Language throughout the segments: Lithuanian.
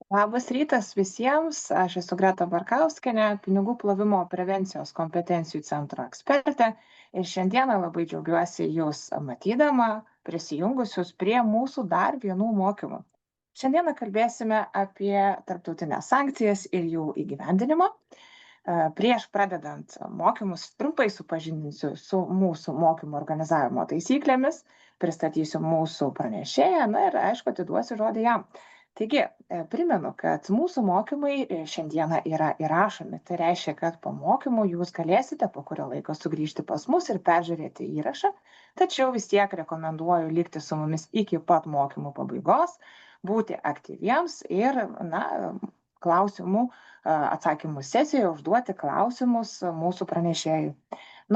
Labas rytas visiems, aš esu Greta Barkauskienė, pinigų plovimo prevencijos kompetencijų centro ekspertė ir šiandieną labai džiaugiuosi Jūs matydama, prisijungusius prie mūsų dar vienų mokymų. Šiandieną kalbėsime apie tarptautinės sankcijas ir jų įgyvendinimą. Prieš pradedant mokymus trumpai supažindinsiu su mūsų mokymų organizavimo taisyklėmis, pristatysiu mūsų pranešėją, na ir aišku, atiduosiu žodį jam. Taigi, primenu, kad mūsų mokymai šiandieną yra įrašomi. Tai reiškia, kad po mokymų jūs galėsite po kurio laiko sugrįžti pas mus ir peržiūrėti įrašą, tačiau vis tiek rekomenduoju likti su mumis iki pat mokymų pabaigos, būti aktyviems ir, klausimų atsakymų sesijoje užduoti klausimus mūsų pranešėjui.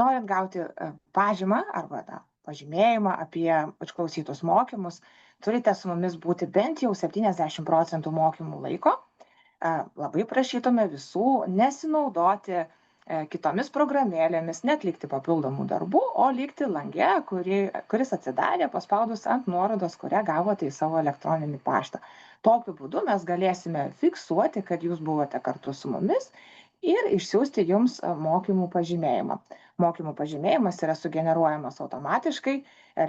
Norint gauti pažymą arba pažymėjimą apie išklausytus mokymus, turite su mumis būti bent jau 70% mokymų laiko. Labai prašytume visų nesinaudoti kitomis programėlėmis, netlikti papildomų darbų, o likti lange, kuris atsidarė paspaudus ant nuorodos, kurią gavote į savo elektroninį paštą. Tokiu būdu mes galėsime fiksuoti, kad jūs buvote kartu su mumis ir išsiųsti jums mokymų pažymėjimą. Mokymų pažymėjimas yra sugeneruojamas automatiškai,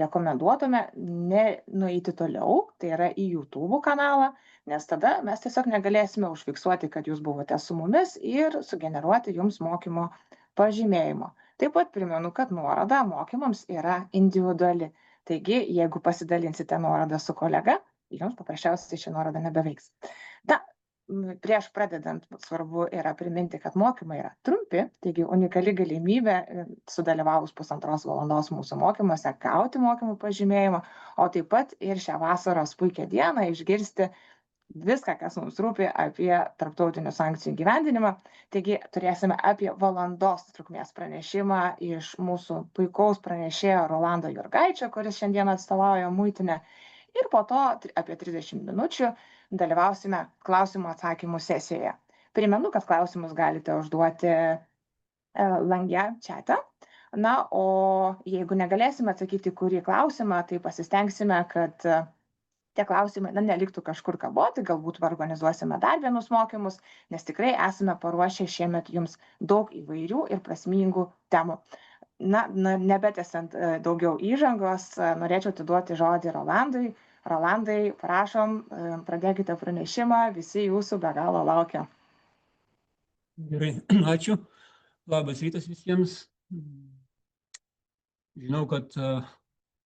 rekomenduotume nenueiti toliau, tai yra į YouTube kanalą, nes tada mes tiesiog negalėsime užfiksuoti, kad jūs buvote su mumis ir sugeneruoti jums mokymo pažymėjimo. Taip pat primenu, kad nuoroda mokymams yra individuali. Taigi, jeigu pasidalinsite nuorodą su kolega, jums paprasčiausiai ši nuoroda nebeveiks. Prieš pradedant svarbu yra priminti, kad mokymai yra trumpi, taigi unikali galimybė sudalyvavus 1,5 valandos mūsų mokymuose gauti mokymų pažymėjimą, o taip pat ir šią vasaros puikią dieną išgirsti viską, kas mums rūpi apie tarptautinių sankcijų įgyvendinimą. Taigi turėsime apie valandos trukmės pranešimą iš mūsų puikaus pranešėjo Rolando Jurgaičio, kuris šiandien atstovauja muitinę. Ir po to apie 30 minučių dalyvausime klausimų atsakymų sesijoje. Primenu, kad klausimus galite užduoti lange čate. O jeigu negalėsime atsakyti kurį klausimą, tai pasistengsime, kad tie klausimai neliktų kažkur kaboti, galbūt organizuosime dar vienus mokymus, nes tikrai esame paruošę šiemet jums daug įvairių ir prasmingų temų. Nebetęsiant daugiau įžangos, norėčiau atiduoti žodį Rolandui. Rolandai, prašom, pradėkite pranešimą, visi jūsų be galo laukia. Gerai, ačiū. Labas rytas visiems. Žinau, kad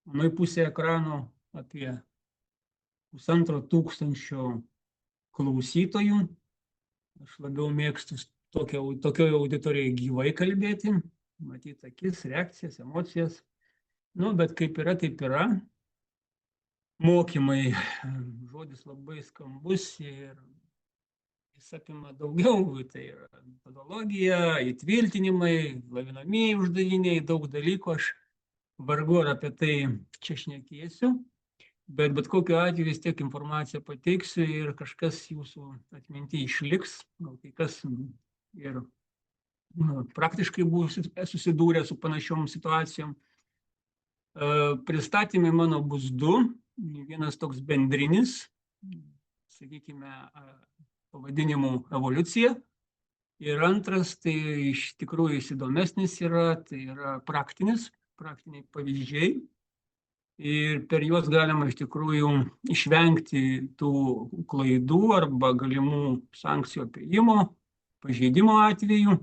manoj pusėje ekrano apie 1500 klausytojų. Aš labiau mėgstu tokioje auditorijoje gyvai kalbėti, matyti akis, reakcijas, emocijas. Bet kaip yra, taip yra. Mokymai, žodis labai skambus ir jis apima daugiau. Tai yra metodologija, įtvirtinimai, lavinamieji uždaviniai, daug dalykų. Aš vargu ar apie tai čia šnekėsiu. Bet kokiu atveju vis tiek informaciją pateiksiu ir kažkas jūsų atminty išliks, gal kai kas ir praktiškai buvo susidūrę su panašiom situacijom. Pristatymai mano bus du. Vienas toks bendrinis, sakykime, pavadinimu evoliucija. Ir antras, tai iš tikrųjų įdomesnis yra, tai yra praktiniai pavyzdžiai. Ir per juos galima iš tikrųjų išvengti tų klaidų arba galimų sankcijų apėjimo, pažeidimo atveju.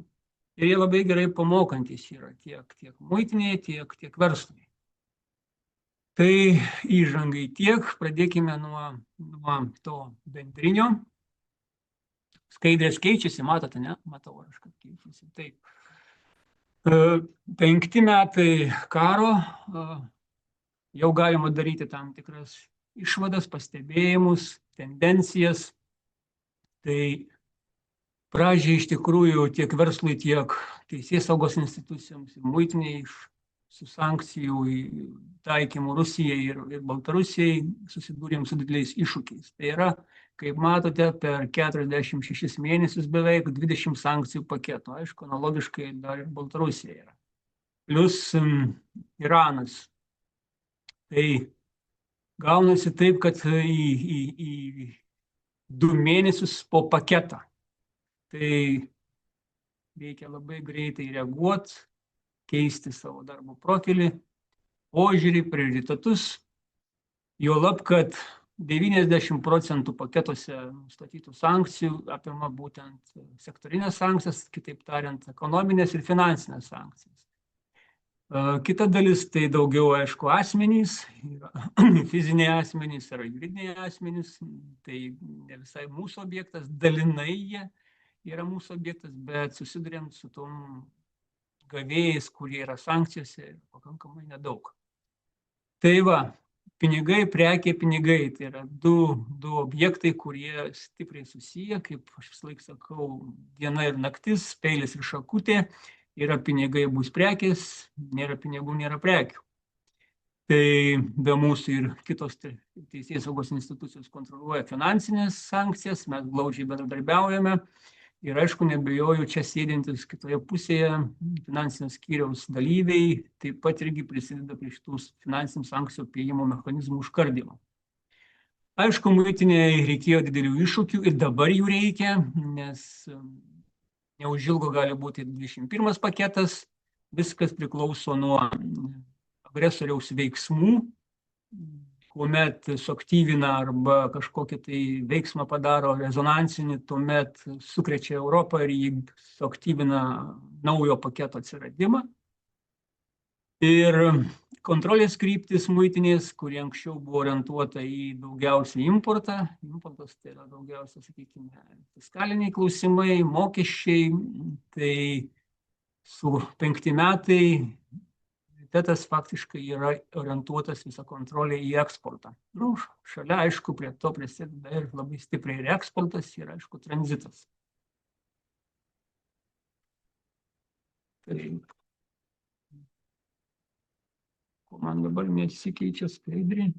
Ir jie labai gerai pamokantis yra tiek muitinėje, tiek verslui. Tai įžangai tiek, pradėkime nuo to bendrinio. Skaidrės keičiasi, matote, ne? Matau, aš kad keičiasi. Taip. 5 metai karo. Jau galima daryti tam tikras išvadas, pastebėjimus, tendencijas. Tai pradžiai iš tikrųjų tiek verslui, tiek teisėsaugos institucijoms, muitiniai su sankcijų taikymu Rusijai ir Baltarusijai susidūrėm su dideliais iššūkiais. Tai yra, kaip matote, per 46 mėnesius beveik 20 sankcijų paketų. Aišku, analogiškai dar ir Baltarusija yra. Plius Iranas. Tai gaunasi taip, kad į 2 mėnesius po paketą. Tai reikia labai greitai reaguoti, keisti savo darbo profilį, požiūrį, prioritetus. Juolab, kad 90% paketuose nustatytų sankcijų apima būtent sektorinės sankcijas, kitaip tariant, ekonominės ir finansinės sankcijas. Kita dalis tai daugiau, aišku, asmenys, fiziniai asmenys ar juridiniai asmenys, tai ne visai mūsų objektas, dalinai jie yra mūsų objektas, bet susidurėm su tom gavėjais, kurie yra sankcijose, pakankamai nedaug. Tai va, pinigai, prekė, pinigai, tai yra du objektai, kurie stipriai susiję, kaip aš visą laiką sakau, diena ir naktis, peilis ir šakutė, yra pinigai, bus prekės, nėra pinigų, nėra prekių. Tai be mūsų ir kitos teisėsaugos institucijos kontroliuoja finansinės sankcijas, mes glaudžiai bendradarbiaujame. Ir aišku, nebejoju, čia sėdintis kitoje pusėje finansinio skyriaus dalyviai taip pat irgi prisideda prie šitų finansinių sankcijų apėjimo mechanizmų užkardimo. Aišku, muitinėje reikėjo didelių iššūkių ir dabar jų reikia, nes neužilgo gali būti 21 paketas, viskas priklauso nuo agresoriaus veiksmų, kuomet suaktyvina arba kažkokį tai veiksmą padaro rezonansinį, tuomet sukrečia Europą ir jį suaktyvina naujo paketo atsiradimą. Ir kontrolės kryptis muitinės, kurie anksčiau buvo orientuota į daugiausiai importą. Importas tai yra daugiausia, sakykime, fiskaliniai klausimai, mokesčiai. Tai su 5 metai prioritetas faktiškai yra orientuotas visą kontrolę į eksportą. Šalia, aišku, prie to prisideda ir labai stipriai ir eksportas, ir, aišku, tranzitas. Tai, ko man dabar nesikeičia skaidrį.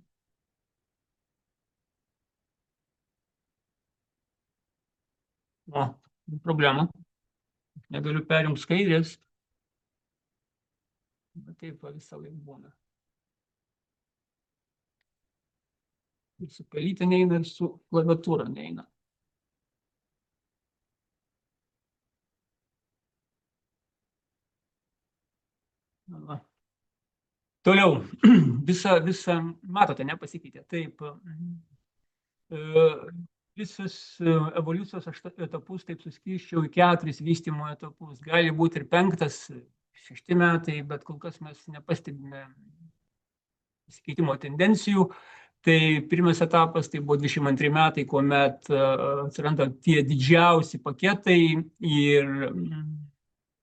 O, problema. Negaliu perimti skaidrės. Bet taip visą laiką būna. Ir su pelyte neina, ir su klaviatūra neina. Va. Toliau, visą, matote, nepasikeitė. Taip, visus evoliucijos etapus taip suskysčiau į 4 vystymo etapus. Gali būti ir 5, 6 metai, bet kol kas mes nepastebime pasikeitimo tendencijų. Tai pirmas etapas tai buvo 22 metai, kuomet atsiranda tie didžiausi paketai ir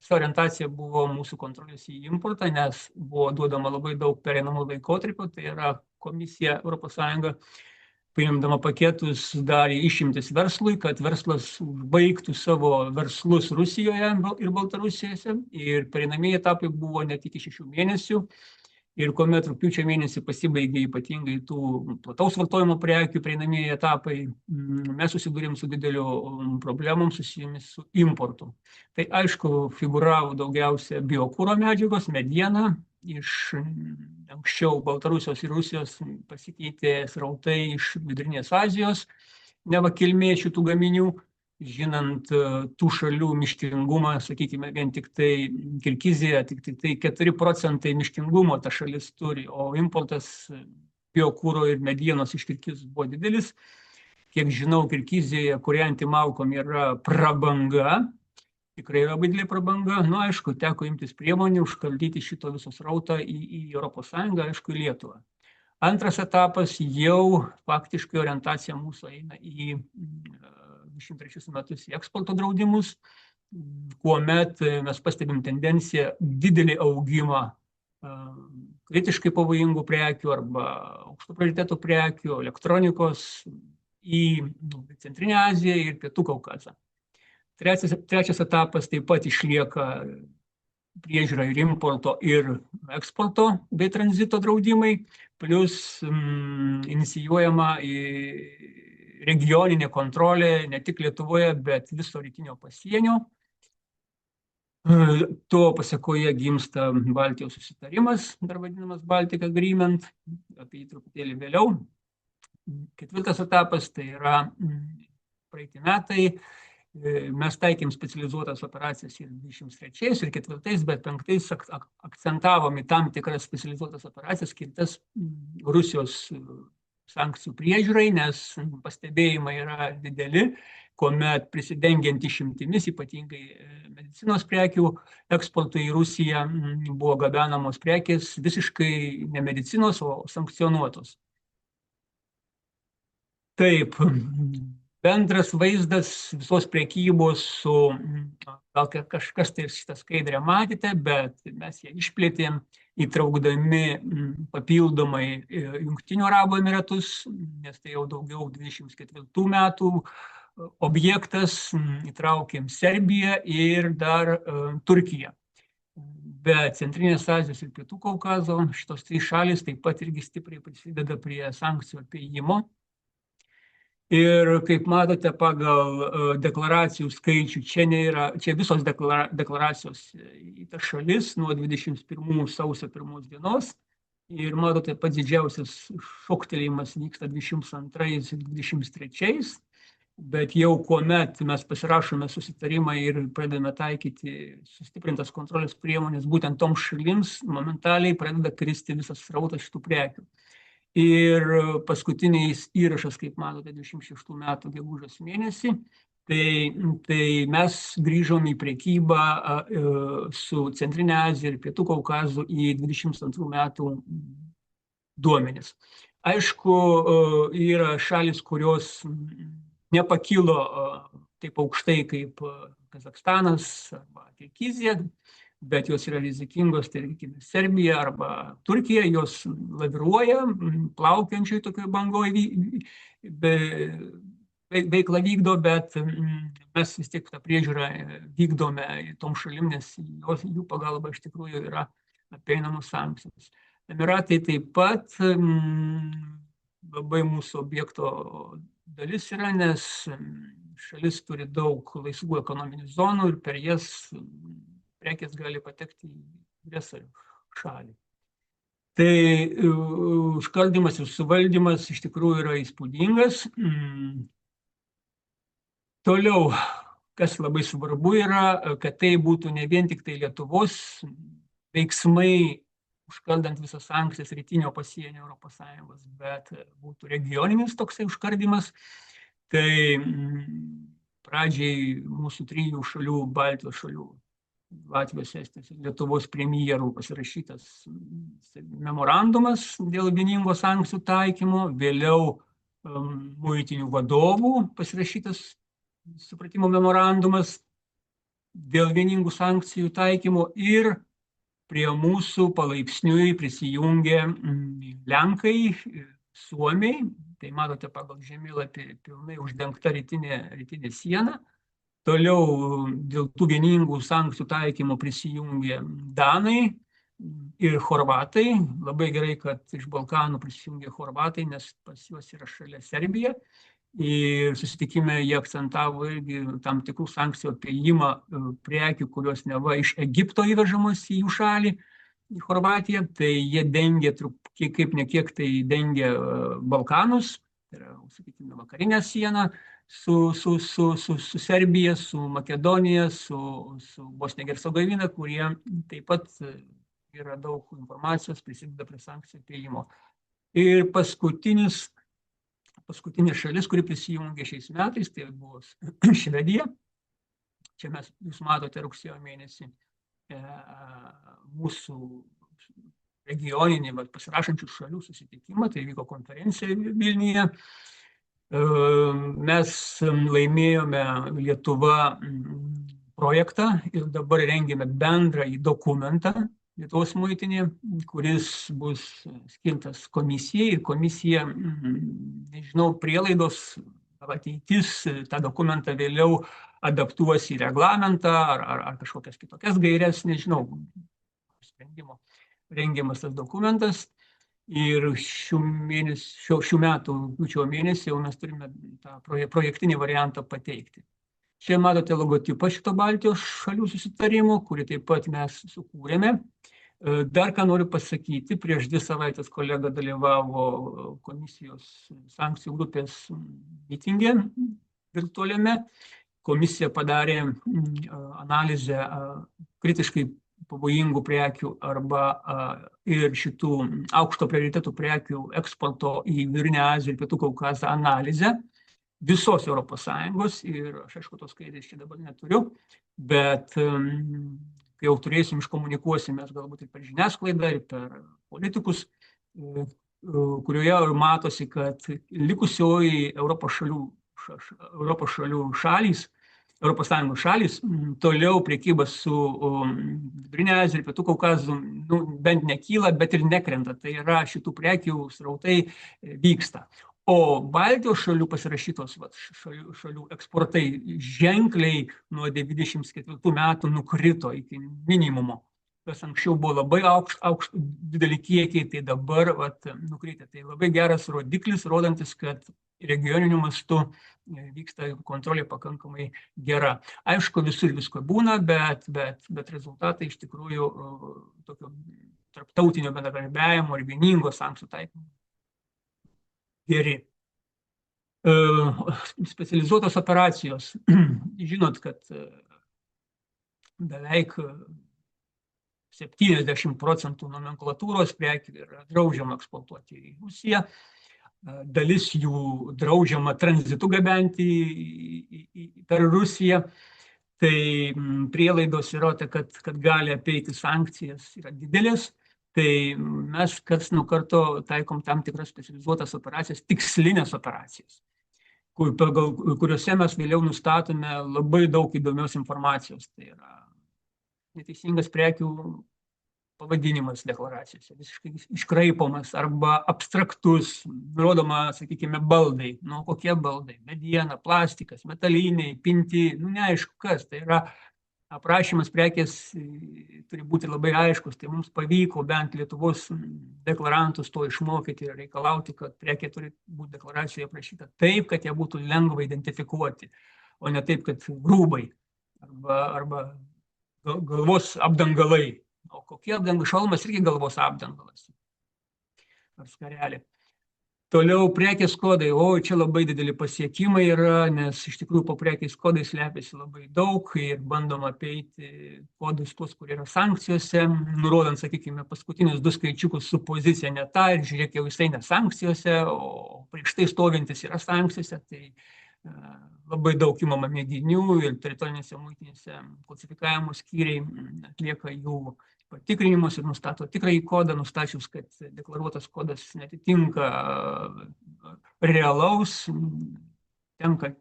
visa orientacija buvo mūsų kontrolės į importą, nes buvo duodama labai daug pereinamų laikotarpių, tai yra komisija ES paimdama paketus darė išimtis verslui, kad verslas baigtų savo verslus Rusijoje ir Baltarusijoje. Ir pereinamieji etapai buvo net iki 6 mėnesių. Ir kuomet rugpjūčio mėnesį pasibaigė ypatingai tų plataus vartojimo prekių pereinamieji etapai, mes susidūrėm su dideliu problemom susijusiamis su importu. Tai aišku, figuravo daugiausia biokuro medžiagos, mediena. Iš anksčiau Baltarusijos ir Rusijos pasikeitė srautai iš Vidurinės Azijos, neva kilmė šitų gaminių, žinant tų šalių miškingumą, sakykime, vien tik tai Kirgizija, tik tai 4% miškingumo ta šalis turi, o importas biokuro ir medienos iš Kirgizijos buvo didelis. Kiek žinau, Kirgizijoje kūrenti malkom yra prabanga. Tikrai yra didelė prabanga. Nu, aišku, teko imtis priemonių užkaldyti šito viso srautą į ES, aišku, į Lietuvą. Antras etapas jau faktiškai orientacija mūsų eina į 23 metus į eksporto draudimus, kuomet mes pastebim tendenciją didelį augimą kritiškai pavojingų prekių arba aukšto prioriteto prekių, elektronikos į Centrinę Aziją ir Pietų Kaukazą. Trečias etapas taip pat išlieka priežiūra ir importo ir eksporto bei tranzito draudimai, plus inicijuojama regioninė kontrolė ne tik Lietuvoje, bet viso rytinio pasienio. To pasekoje gimsta Baltijos susitarimas, dar vadinamas Baltic Agreement, apie jį truputėlį vėliau. Ketvirtas etapas tai yra praeiti metai. Mes taikėm specializuotas operacijas ir 23 ir 4, bet 5 akcentavom į tam tikras specializuotas operacijas skirtas Rusijos sankcijų priežiūrai, nes pastebėjimai yra dideli, kuomet prisidengiant išimtimis, ypatingai medicinos prekių eksportui į Rusiją, buvo gabenamos prekės visiškai ne medicinos, o sankcionuotos. Taip, bendras vaizdas visos prekybos su, gal kažkas tai šitą skaidrę matėte, bet mes ją išplėtėm, įtraukdami papildomai Jungtinių Arabų Emiratus, nes tai jau daugiau 24 metų objektas, įtraukėm Serbiją ir dar Turkiją. Bet Centrinės Azijos ir Pietų Kaukazo šitos 3 šalys taip pat irgi stipriai prisideda prie sankcijų apeijimo. Ir kaip matote, pagal deklaracijų skaičių, čia visos deklaracijos į tas šalis nuo 21 sausio 1 dienos. Ir matote, pats didžiausias šoktelėjimas vyksta 22 ir 23. Bet jau kuomet mes pasirašome susitarimą ir pradedame taikyti sustiprintas kontrolės priemonės, būtent toms šalims momentaliai pradeda kristi visas srautas šitų prekių. Ir paskutiniais įrašas, kaip matote, 26 metų gegužės mėnesį, tai mes grįžom į prekybą su Centrinė Azija ir Pietų Kaukazu į 22 metų duomenis. Aišku, yra šalis, kurios nepakilo taip aukštai kaip Kazakstanas arba Kirgizija, bet jos yra rizikingos, tai Serbija arba Turkija, jos laviruoja, plaukiančiai tokioj bangoj veiklą vykdo, bet mes vis tiek tą priežiūrą vykdome tom šalim, nes jų pagalba iš tikrųjų yra apeinamos sankcijos. Emiratai taip pat labai mūsų objekto dalis yra, nes šalis turi daug laisvų ekonominių zonų ir per jas prekės gali patekti į agresorių šalį. Tai užkardymas ir suvaldymas iš tikrųjų yra įspūdingas. Toliau, kas labai svarbu yra, kad tai būtų ne vien tik tai Lietuvos veiksmai, užkardant visas sankcijas rytinio pasienio Europos Sąjungos, bet būtų regioninis toksai užkardymas. Tai pradžiai mūsų 3 šalių, Baltijos šalių, Latvijos, Estijos ir Lietuvos premjerų pasirašytas memorandumas dėl vieningo sankcijų taikymo, vėliau muitinių vadovų pasirašytas supratimo memorandumas dėl vieningų sankcijų taikymo ir prie mūsų palaipsniui prisijungė Lenkai, Suomiai, tai matote pagal žemėlapį pilnai uždengta rytinė siena. Toliau dėl tų vieningų sankcijų taikymo prisijungė Danai ir Chorvatai. Labai gerai, kad iš Balkanų prisijungė Chorvatai, nes pas juos yra šalia Serbija. Ir susitikime jie akcentavo irgi tam tikrų sankcijų apeijimą prekių, kurios neva iš Egipto įvežamos į jų šalį, į Chorvatiją. Tai jie dengia, kaip ne kiek tai dengia Balkanus, tai yra, sakykime, vakarinę sieną su Serbija, su Makedonija, su Bosnija ir Hercegovina, kurie taip pat yra daug informacijos, prisideda prie sankcijų apeijimo. Ir paskutinė šalis, kuri prisijungė šiais metais, tai buvo Švedija. Čia jūs matote rugsėjo mėnesį mūsų regioninį pasirašančių šalių susitikimą, tai vyko konferencija Vilniuje. Mes laimėjome Lietuva projektą ir dabar rengiame bendrąjį dokumentą Lietuvos muitinė, kuris bus skirtas komisijai ir komisija, nežinau, prielaidos ateitis tą dokumentą vėliau adaptuos į reglamentą ar kažkokias kitokias gaires, nežinau, sprendimo rengiamas tas dokumentas. Ir šių metų rugpjūčio mėnesį jau mes turime tą projektinį variantą pateikti. Čia matote logotipą šito Baltijos šalių susitarimo, kurį taip pat mes sukūrėme. Dar ką noriu pasakyti, prieš 2 savaitės kolega dalyvavo komisijos sankcijų grupės mitinge virtualiame. Komisija padarė analizę kritiškai pavojingų prekių arba ir šitų aukšto prioritetų prekių eksporto į Vidurinę Aziją ir Pietų Kaukazą analizę visos ES. Ir aš, aišku, tos skaidrės čia dabar neturiu, bet kai jau turėsim, iškomunikuosime galbūt ir per žiniasklaidą, ir per politikus, kurioje matosi, kad likusioji Europos šalių šalys, ES šalys, toliau prekybas su Vidurinė Azija ir Pietų Kaukazu bent nekyla, bet ir nekrenta. Tai yra, šitų prekių srautai vyksta. O Baltijos šalių pasirašytos šalių eksportai ženkliai nuo 94 metų nukrito iki minimumo. Kas anksčiau buvo labai dideli kiekiai, tai dabar nukritę. Tai labai geras rodiklis, rodantis, kad regioniniu mastu vyksta kontrolė pakankamai gera. Aišku, visur visko būna, bet rezultatai iš tikrųjų tokio tarptautinio bendradarbiavimo ir vieningos sankcijų taikymo geri. Specializuotos operacijos. Žinot, kad beveik 70% nomenklatūros prekių yra draudžiama eksportuoti į Rusiją. Dalis jų draudžiama tranzitu gabenti per Rusiją. Tai prielaidos yra, kad gali apeiti sankcijas, yra didelės. Tai mes karts nuo karto taikom tam tikras specializuotas operacijas, tikslinės operacijas, kuriuose mes vėliau nustatome labai daug įdomios informacijos. Tai yra neteisingas prekių pavadinimas deklaracijose, visiškai iškraipomas arba abstraktus, nurodoma, sakykime, baldai. Kokie baldai? Mediena, plastikas, metaliniai, pinti, neaišku kas. Tai yra aprašymas prekės turi būti labai aiškus. Tai mums pavyko bent Lietuvos deklarantus to išmokyti ir reikalauti, kad prekė turi būti deklaracijoje aprašyta taip, kad ją būtų lengva identifikuoti, o ne taip, kad grūbai arba galvos apdangalai. O kokie apdangalai? Šalmas irgi galvos apdangalas. Ar skarelė. Toliau prekės kodai. Čia labai dideli pasiekimai yra, nes iš tikrųjų po prekės kodais slepiasi labai daug ir bandoma apeiti kodus tuos, kurie yra sankcijose, nurodant, sakykime, paskutinius 2 skaičiukus su pozicija ne ta ir žiūrėk, jau jisai ne sankcijose, o prieš tai stovintis yra sankcijose. Tai labai daug imama mėginių ir teritorinėse muitinėse klasifikavimo skyriai atlieka jų patikrinimus ir nustato tikrąjį kodą, nustačius, kad deklaruotas kodas netitinka realaus, tenka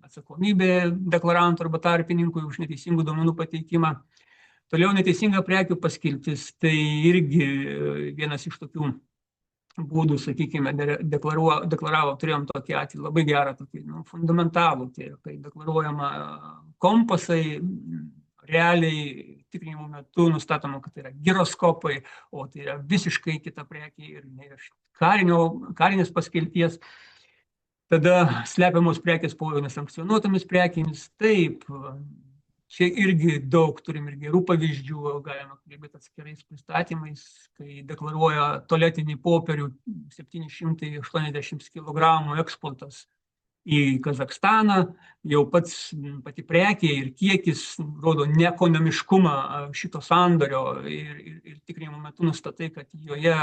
atsakomybė deklarantų arba tarpininkui už neteisingų duomenų pateikimą. Toliau neteisinga prekių paskirtis, tai irgi vienas iš tokių būdų, sakykime, deklaravo, turėjom tokį atvejį, labai gerą, tokį fundamentalų, tai kai deklaruojama kompasai, realiai tikrinimo metu nustatoma, kad tai yra giroskopai, o tai yra visiškai kita prekė ir karinės paskirties. Tada slepiamos prekės po nesankcionuotomis prekėmis. Taip, čia irgi daug turim ir gerų pavyzdžių, galima kalbėti atskirais pristatymais, kai deklaruoja tualetinį popierių 780 kg eksportas į Kazachstaną, jau pati prekė ir kiekis rodo neekonomiškumą šito sandorio ir tikrinimo metu nustatai, kad joje,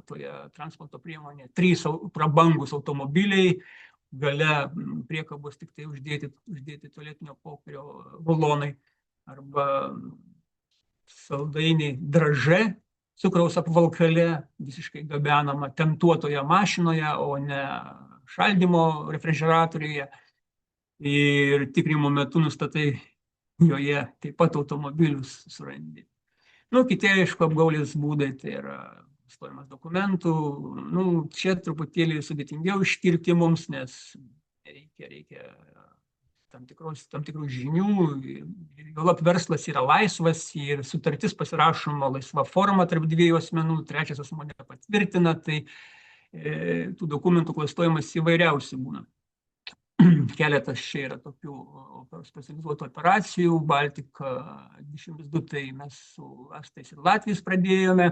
toje transporto priemonėje, 3 prabangus automobiliai, gale priekabos tik tai uždėti tualetinio popierio rulonai arba saldainiai draže, cukraus apvalkale, visiškai gabenama temtuotoje mašinoje, o ne šaldymo refrigeratoriuje. Ir tikrinimo metu nustatai joje taip pat automobilius surandi. Kiti, aišku, apgaulės būdai, tai yra stojimas dokumentų. Čia truputėlį sudėtingiau ištirti mums, nes reikia tam tikrų žinių. Juolab verslas yra laisvas ir sutartis pasirašoma laisva forma tarp 2 asmenų, 3 asmuo nepatvirtina, tai tų dokumentų klastojimas įvairiausių būna. Keletas čia yra tokių specializuotų operacijų. Baltika 22, tai mes su estais ir latviais pradėjome.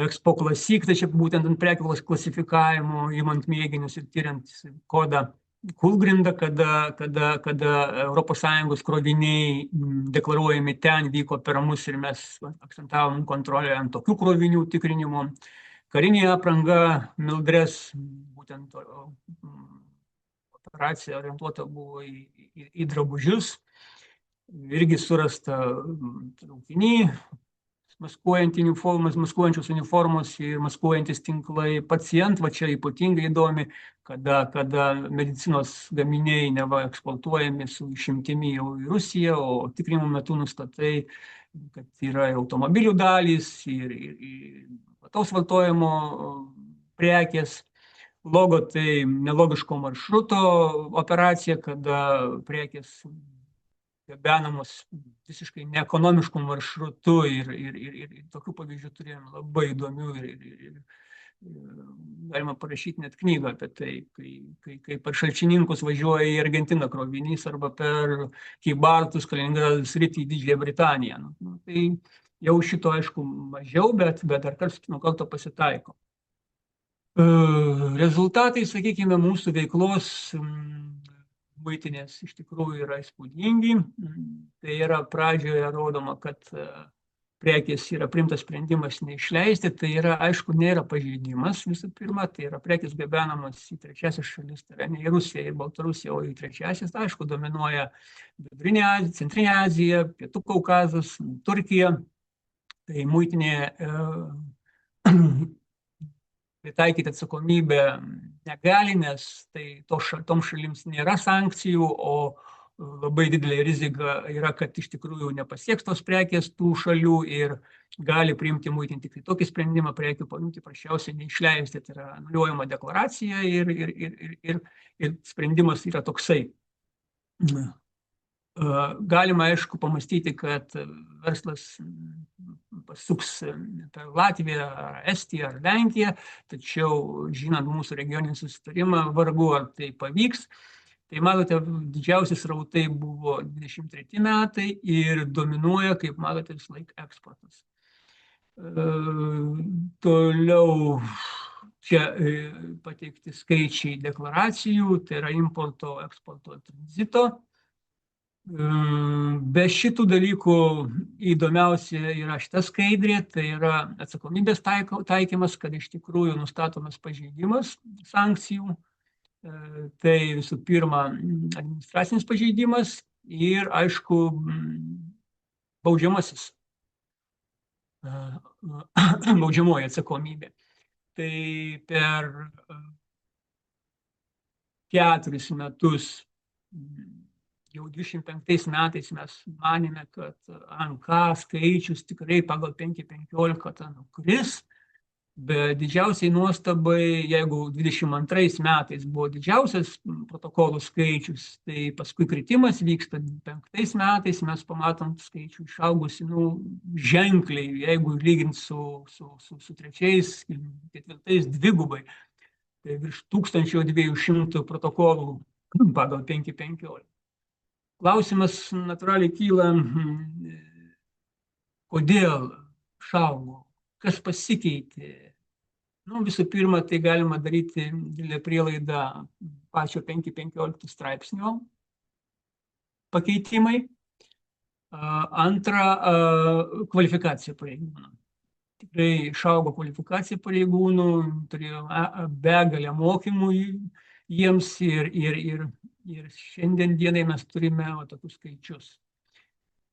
Expo Classic, tai čia būtent ant prekių klasifikavimo, imant mėginius ir tyriant kodą. kūlgrinda, kada ES kroviniai deklaruojami ten vyko per mus ir mes akcentavom kontrolę ant tokių krovinių tikrinimo. Karinė apranga Mildres, būtent operacija orientuota buvo į drabužius. Irgi surasta traukiny, maskuojančios uniformos ir maskuojantis tinklai. Pacient, va čia ypatingai įdomi, kada medicinos gaminiai neva eksportuojami su išimtimi jau į Rusiją, o tikrinimo metu nustatai, kad yra automobilių dalys ir plataus vartojimo prekės. Logo tai nelogiško maršruto operacija, kada prekės gabenamos visiškai neekonomiškų maršrutų ir tokių pavyzdžių turėjome labai įdomių ir galima parašyti net knygą apie tai, kai per Šalčininkus važiuoja į Argentiną krovinys arba per Kybartus, Kaliningrado sritį į Didžiąją Britaniją. Tai jau šito aišku mažiau, bet dar karts nuo karto pasitaiko. Rezultatai, sakykime, mūsų veiklos muitinės iš tikrųjų yra įspūdingi. Tai yra pradžioje rodoma, kad prekės yra priimtas sprendimas neišleisti. Tai yra, aišku, nėra pažeidimas visų pirma. Tai yra prekės gabenamos į trečiasias šalis, tai yra ne į Rusiją ir Baltarusiją, o į trečiasias. Aišku, dominuoja Vidurinė Azija, Centrinė Azija, Pietų Kaukazas, Turkija. Tai muitinė pritaikyti atsakomybę negali, nes tai tom šalims nėra sankcijų, o labai didelė rizika yra, kad iš tikrųjų nepasieks tos prekės tų šalių ir gali priimti muitinti tik tokį sprendimą prekių paimti, prašiausiai neišleisti. Tai yra anuliuojama deklaracija ir sprendimas yra toksai. Galima, aišku, pamastyti, kad verslas pasuks per Latviją, ar Estiją, ar Lenkiją, tačiau, žinant mūsų regioninį susitarimą, vargu ar tai pavyks. Tai matote, didžiausi srautai buvo 23 metai ir dominuoja, kaip matote, vis laik eksportas. Toliau čia pateikti skaičiai deklaracijų, tai yra importo, eksporto, tranzito. Be šitų dalykų įdomiausia yra šita skaidrė, tai yra atsakomybės taikymas, kad iš tikrųjų nustatomas pažeidimas sankcijų. Tai visų pirma administracinis pažeidimas ir, aišku, baudžiamoji atsakomybė. Tai per 4 metus, jau 25 metais mes manėme, kad NK skaičius tikrai pagal 5.15 nukris, bet didžiausiai nuostabai, jeigu 22 metais buvo didžiausias protokolų skaičius, tai paskui kritimas vyksta 5 metais, mes pamatom skaičių išaugusi ženkliai, jeigu lygint su 3, 4 dvigubai, tai virš 1200 protokolų pagal 5.15. Klausimas natūraliai kyla, kodėl šaugo, kas pasikeitė. Visų pirma, tai galima daryti didelę prielaidą pačio 5.15 straipsnio pakeitimai. Antra, kvalifikacija pareigūnų. Tikrai išaugo kvalifikacija pareigūnų, turėjo begalę mokymų jiems ir šiandien dienai mes turime tokius skaičius.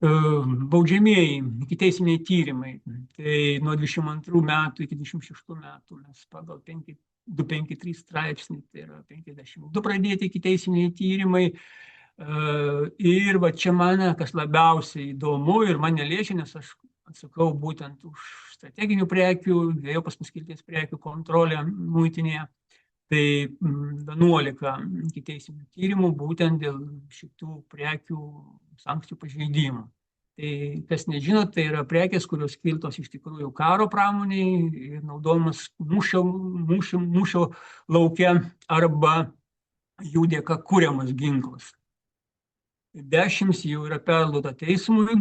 Baudžiamieji ikiteisminiai tyrimai, tai nuo 22 metų iki 26 metų mes pagal 253 straipsnį, tai yra 52 pradėti ikiteisminiai tyrimai. Ir va čia man, kas labiausiai įdomu ir mane liečia, nes aš atsakau būtent už strateginių prekių, dviejopos paskirties prekių kontrolę muitinėje. Tai 11 ikiteisminių tyrimų būtent dėl šitų prekių sankcijų pažeidimų. Tai kas nežino, tai yra prekės, kurios skirtos iš tikrųjų karo pramoniai ir naudojamas mūšio lauke arba jų dėka kuriamas ginklas. 10 jau yra perduota teismui.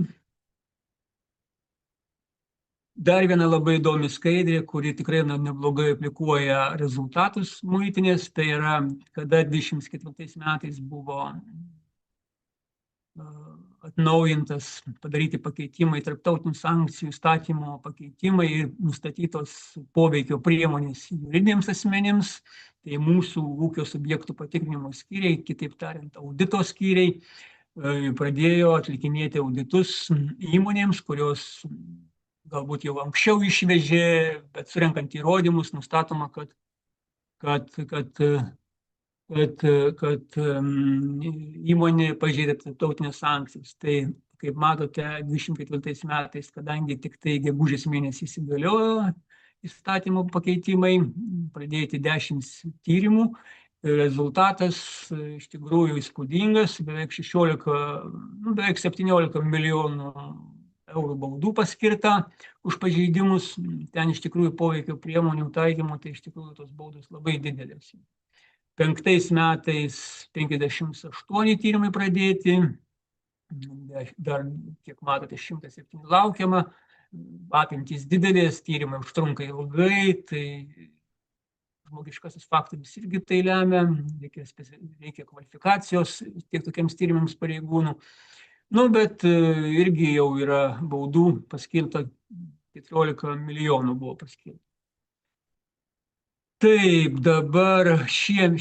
dar viena labai įdomi skaidrė, kuri tikrai neblogai aplikuoja rezultatus muitinės, tai yra, kada 24 metais buvo atnaujintas, padaryti pakeitimai, tarptautinių sankcijų įstatymo pakeitimai ir nustatytos poveikio priemonės juridiniams asmenims, tai mūsų ūkio subjektų patikrinimo skyriai, kitaip tariant, audito skyriai, pradėjo atlikinėti auditus įmonėms, kurios galbūt jau anksčiau išvežė, bet surenkant įrodymus, nustatoma, kad įmonė pažeidė tarptautinės sankcijas. Tai, kaip matote, 24 metais, kadangi tik tai gegužės mėnesį įsigaliojo įstatymo pakeitimai, pradėti 10 tyrimų. Rezultatas iš tikrųjų įspūdingas, beveik 17 milijonų eurų baudų paskirta už pažeidimus. Ten iš tikrųjų poveikio priemonių taikymo, tai iš tikrųjų tos baudos labai didelės. 5 metais 58 tyrimai pradėti, dar, kiek matote, 107 laukiama, apimtys didelės, tyrimai užtrunka ilgai, tai žmogiškasis faktorius irgi tai lemia, reikia kvalifikacijos tiek tokiems tyrimams pareigūnų. Nu, bet irgi jau yra baudų paskirta, 14 milijonų buvo paskirta. Taip, dabar šie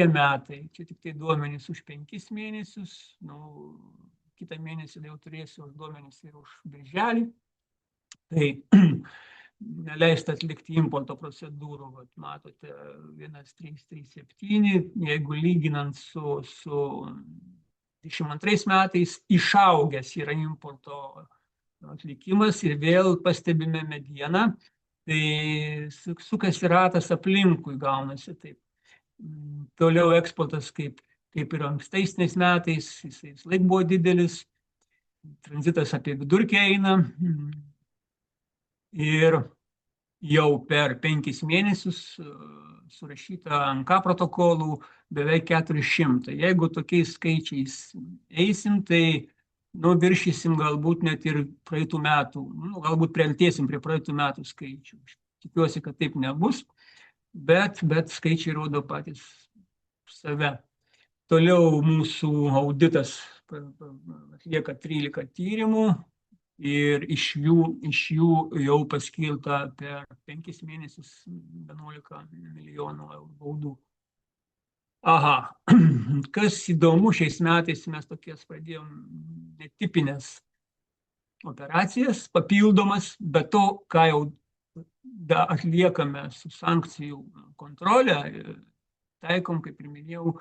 metai, čia tik tai duomenys už 5 mėnesius, nu, kitą mėnesį jau turėsiu duomenys ir už birželį. Tai neleista atlikti importo procedūrų, vat, matote, 1337, jeigu lyginant su 22 metais, išaugęs yra importo atlikimas ir vėl pastebime medieną. Tai sukasi ratas aplinkui, gaunasi taip. Toliau eksportas kaip ir ankstesniais metais, jis laik buvo didelis, tranzitas apie vidurkį eina ir jau per 5 mėnesius surašyta NK protokolų beveik 400. Jeigu tokiais skaičiais eisim, tai viršysim galbūt net ir praeitų metų, galbūt priartėsim prie praeitų metų skaičių. Tikiuosi, kad taip nebus, bet skaičiai rodo patys save. Toliau mūsų auditas atlieka 13 tyrimų ir iš jų jau paskirta per 5 mėnesius 11 milijonų eurų baudų. Aha, kas įdomu, šiais metais mes tokias pradėjom netipinės operacijas, papildomas, bet to, ką jau atliekame su sankcijų kontrolė, taikom, kaip ir minėjau,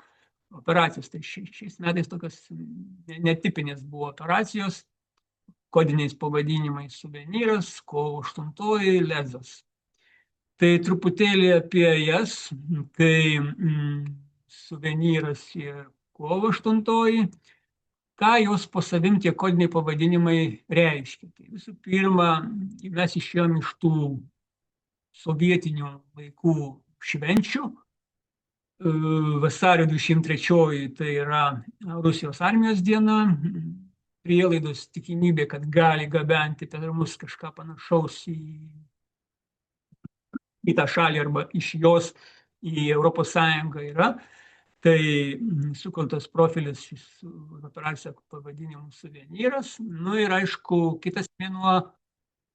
operacijas. Tai šiais metais tokios netipinės buvo operacijos, kodiniais pavadinimais Suvenyras, kovo 8, Lezas. Tai truputėlį apie jas, tai Suvenyras ir kovo 8, ką jos po savim tie kodiniai pavadinimai reiškia. Tai visų pirma, mes išėjom iš tų sovietinių laikų švenčių. Vasario 23 tai yra Rusijos armijos diena, prielaidos tikimybė, kad gali gabenti per mus kažką panašaus į tą šalį arba iš jos į Europos Sąjungą yra. Tai sukurtas profilis operacija pavadinimu Suvenyras. Nu ir aišku, kitas mėnuo,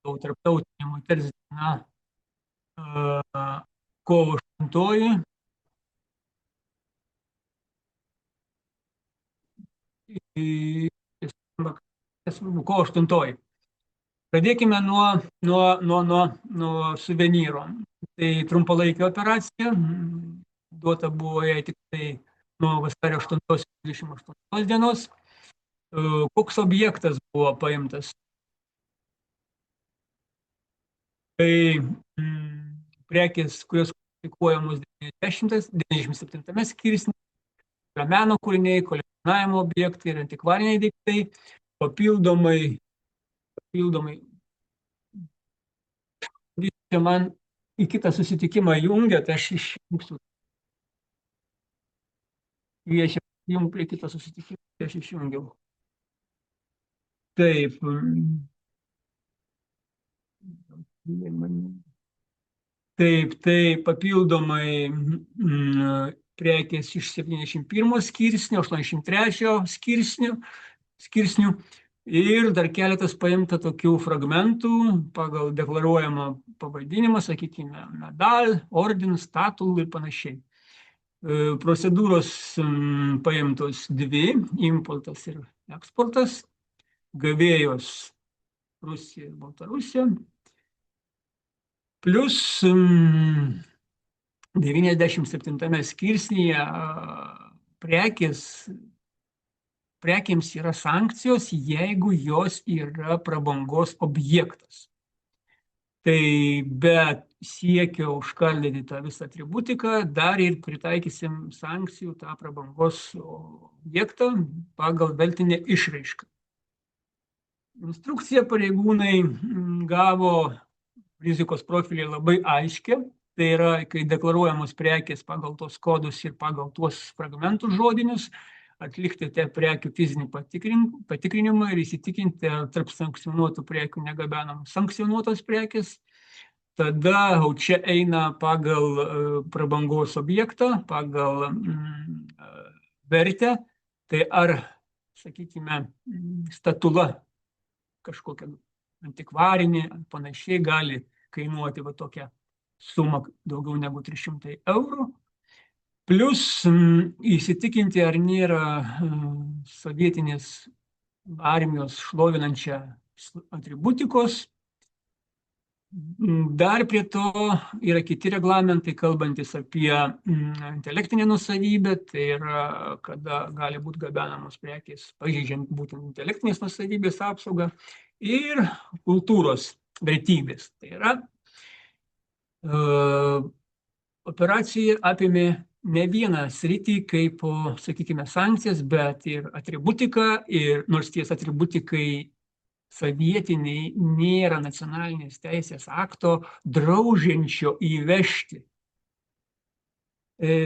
tarptautinė moters diena, kovo 8. Kovo 8. Pradėkime nuo Suvenyro. Tai trumpalaikė operacija, duota buvo jai tik tai nuo vasario 8-28 dienos. Koks objektas buvo paimtas? Tai prekės, kurios klasifikuojamos 97 skirsnyje, yra meno kūriniai, kolekcionavimo objektai ir antikvariniai daiktai, papildomai man į kitą susitikimą jungia, tai aš išjungsiu. Kviečiam prie kito susitikimo, tai aš išjungiau. Taip. Taip, tai papildomai prekės iš 71 skirsnio, 83 skirsnių ir dar keletas paimta tokių fragmentų pagal deklaruojamą pavadinimą, sakykime, medal, ordinas, statul ir panašiai. Procedūros paimtos dvi, importas ir eksportas, gavėjos Rusija ir Baltarusija, plus 97 skirsnyje prekėms yra sankcijos, jeigu jos yra prabangos objektas. Tai be siekio užkardyti tą visą atributiką, dar ir pritaikysim sankcijų tą prabangos objektą pagal veltinę išraišką. Instrukciją pareigūnai gavo rizikos profilį labai aiškiai, tai yra, kai deklaruojamos prekės pagal tos kodus ir pagal tuos fragmentus žodinius, atlikti tą prekių fizinį patikrinimą ir įsitikinti, ar tarp sankcionuotų prekių negabenamos sankcionuotos prekės. Tada čia eina pagal prabangos objektą, pagal vertę, tai ar, sakykime, statula kažkokia antikvarinė, panašiai gali kainuoti va tokią sumą daugiau negu 300 eurų. Plus įsitikinti, ar nėra sovietinės armijos šlovinančią atributikos. Dar prie to yra kiti reglamentai, kalbantis apie intelektinę nusavybę, tai yra, kada gali būti gabenamos prekės, pažeidžiant būtent intelektinės nusavybės apsaugą, ir kultūros vertybės. Tai yra, operacija apėmė ne vieną sritį kaip, sakykime, sankcijas, bet ir atributiką, ir nors ties atributikai sovietiniai nėra nacionalinės teisės akto draudžiančio įvežti.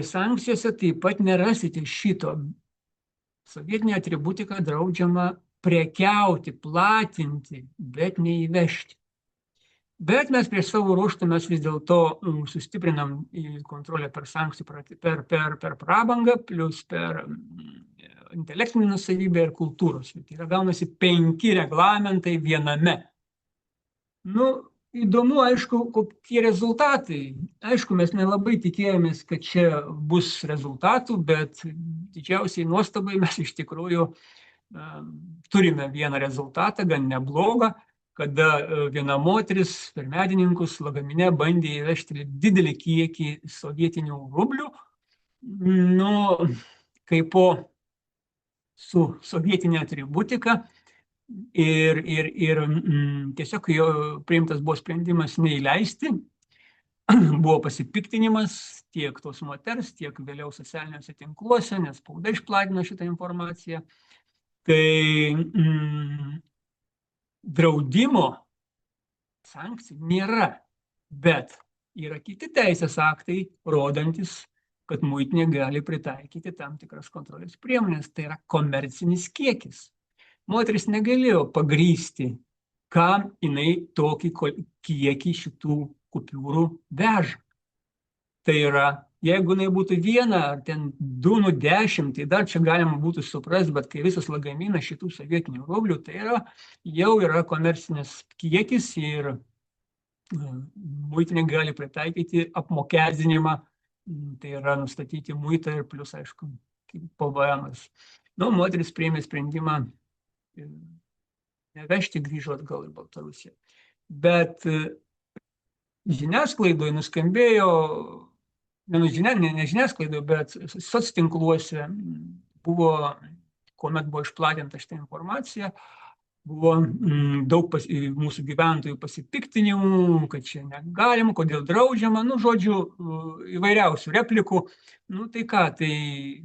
Sankcijose taip pat nerasite šito. Sovietinė atributika draudžiama prekiauti, platinti, bet neįvežti. Bet mes prieš savo ruožtų mes vis dėlto sustiprinam kontrolę per sankcijų, per prabangą, plus per intelektinę nusavybę ir kultūros. Tai yra gaunasi 5 reglamentai viename. Nu, įdomu, aišku, kokie rezultatai. Aišku, mes nelabai tikėjomės, kad čia bus rezultatų, bet didžiausiai nuostabai mes iš tikrųjų turime vieną rezultatą, gan neblogą, kada viena moteris per medininkus lagamine bandė įvežti didelį kiekį sovietinių rublių, nu, kaip po su sovietinė atributika ir tiesiog jo priimtas buvo sprendimas neįleisti, buvo pasipiktinimas tiek tos moters, tiek vėliau socialiniuose tinkluose, nes spauda išplatino šitą informaciją. Tai draudimo sankcijų nėra, bet yra kiti teisės aktai, rodantis, kad muitinė gali pritaikyti tam tikras kontrolės priemonės, tai yra komercinis kiekis. Moteris negalėjo pagrįsti, kam jinai tokį kiekį šitų kupiūrų veža. Tai yra, jeigu jinai būtų 1 ar ten 2, nu 10, tai dar čia galima būtų suprasti, bet kai visas lagaminas šitų sovietinių rublių, tai yra, jau yra komercinis kiekis ir muitinė gali pritaikyti apmokestinimą, tai yra nustatyti muitą ir plus, aišku, PVM-as. Nu, moteris priėmė sprendimą nevežti, grįžo atgal į Baltarusiją. Bet žiniasklaidoje nuskambėjo, ne žiniasklaidoje, bet soctinkluose buvo, kuomet buvo išplatinta šitą informaciją, buvo daug mūsų gyventojų pasipiktinimų, kad čia negalima, kodėl draudžiama, nu, žodžiu, įvairiausių replikų. Nu, tai ką, tai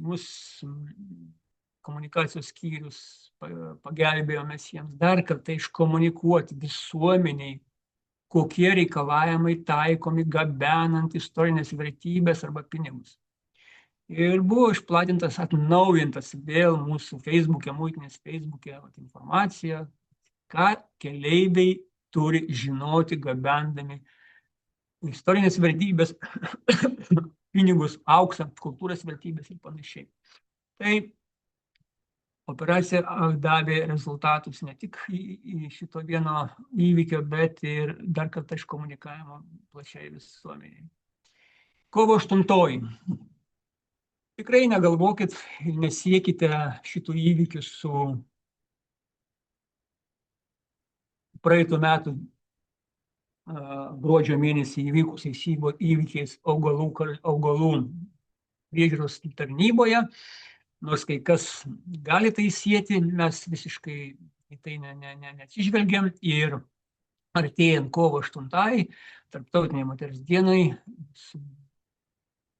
mūsų komunikacijos skyrius pagelbėjo mes jiems dar kartą iškomunikuoti visuomeniai, kokie reikalavimai taikomi gabenant istorinės vertybės arba pinigus. Ir buvo išplatintas, atnaujintas vėl mūsų Facebook'e, muitinės Facebook'e informacija, ką keleiviai turi žinoti, gabendami istorinės vertybės, pinigus, auksą, kultūros vertybės ir panašiai. Tai operacija davė rezultatus ne tik į šito vieno įvykio, bet ir dar kartą iškomunikavimo plačiai visuomeniai. Kovo 8. Tikrai negalvokit ir nesiekite šitų įvykių su praeitų metų gruodžio mėnesį įvykusiais įvykiais augalų priežiūros tarnyboje. Nors kai kas gali tai sieti, mes visiškai į tai neatsižvelgiam. Ir artėjant kovo 8, Tarptautiniai moters dienai,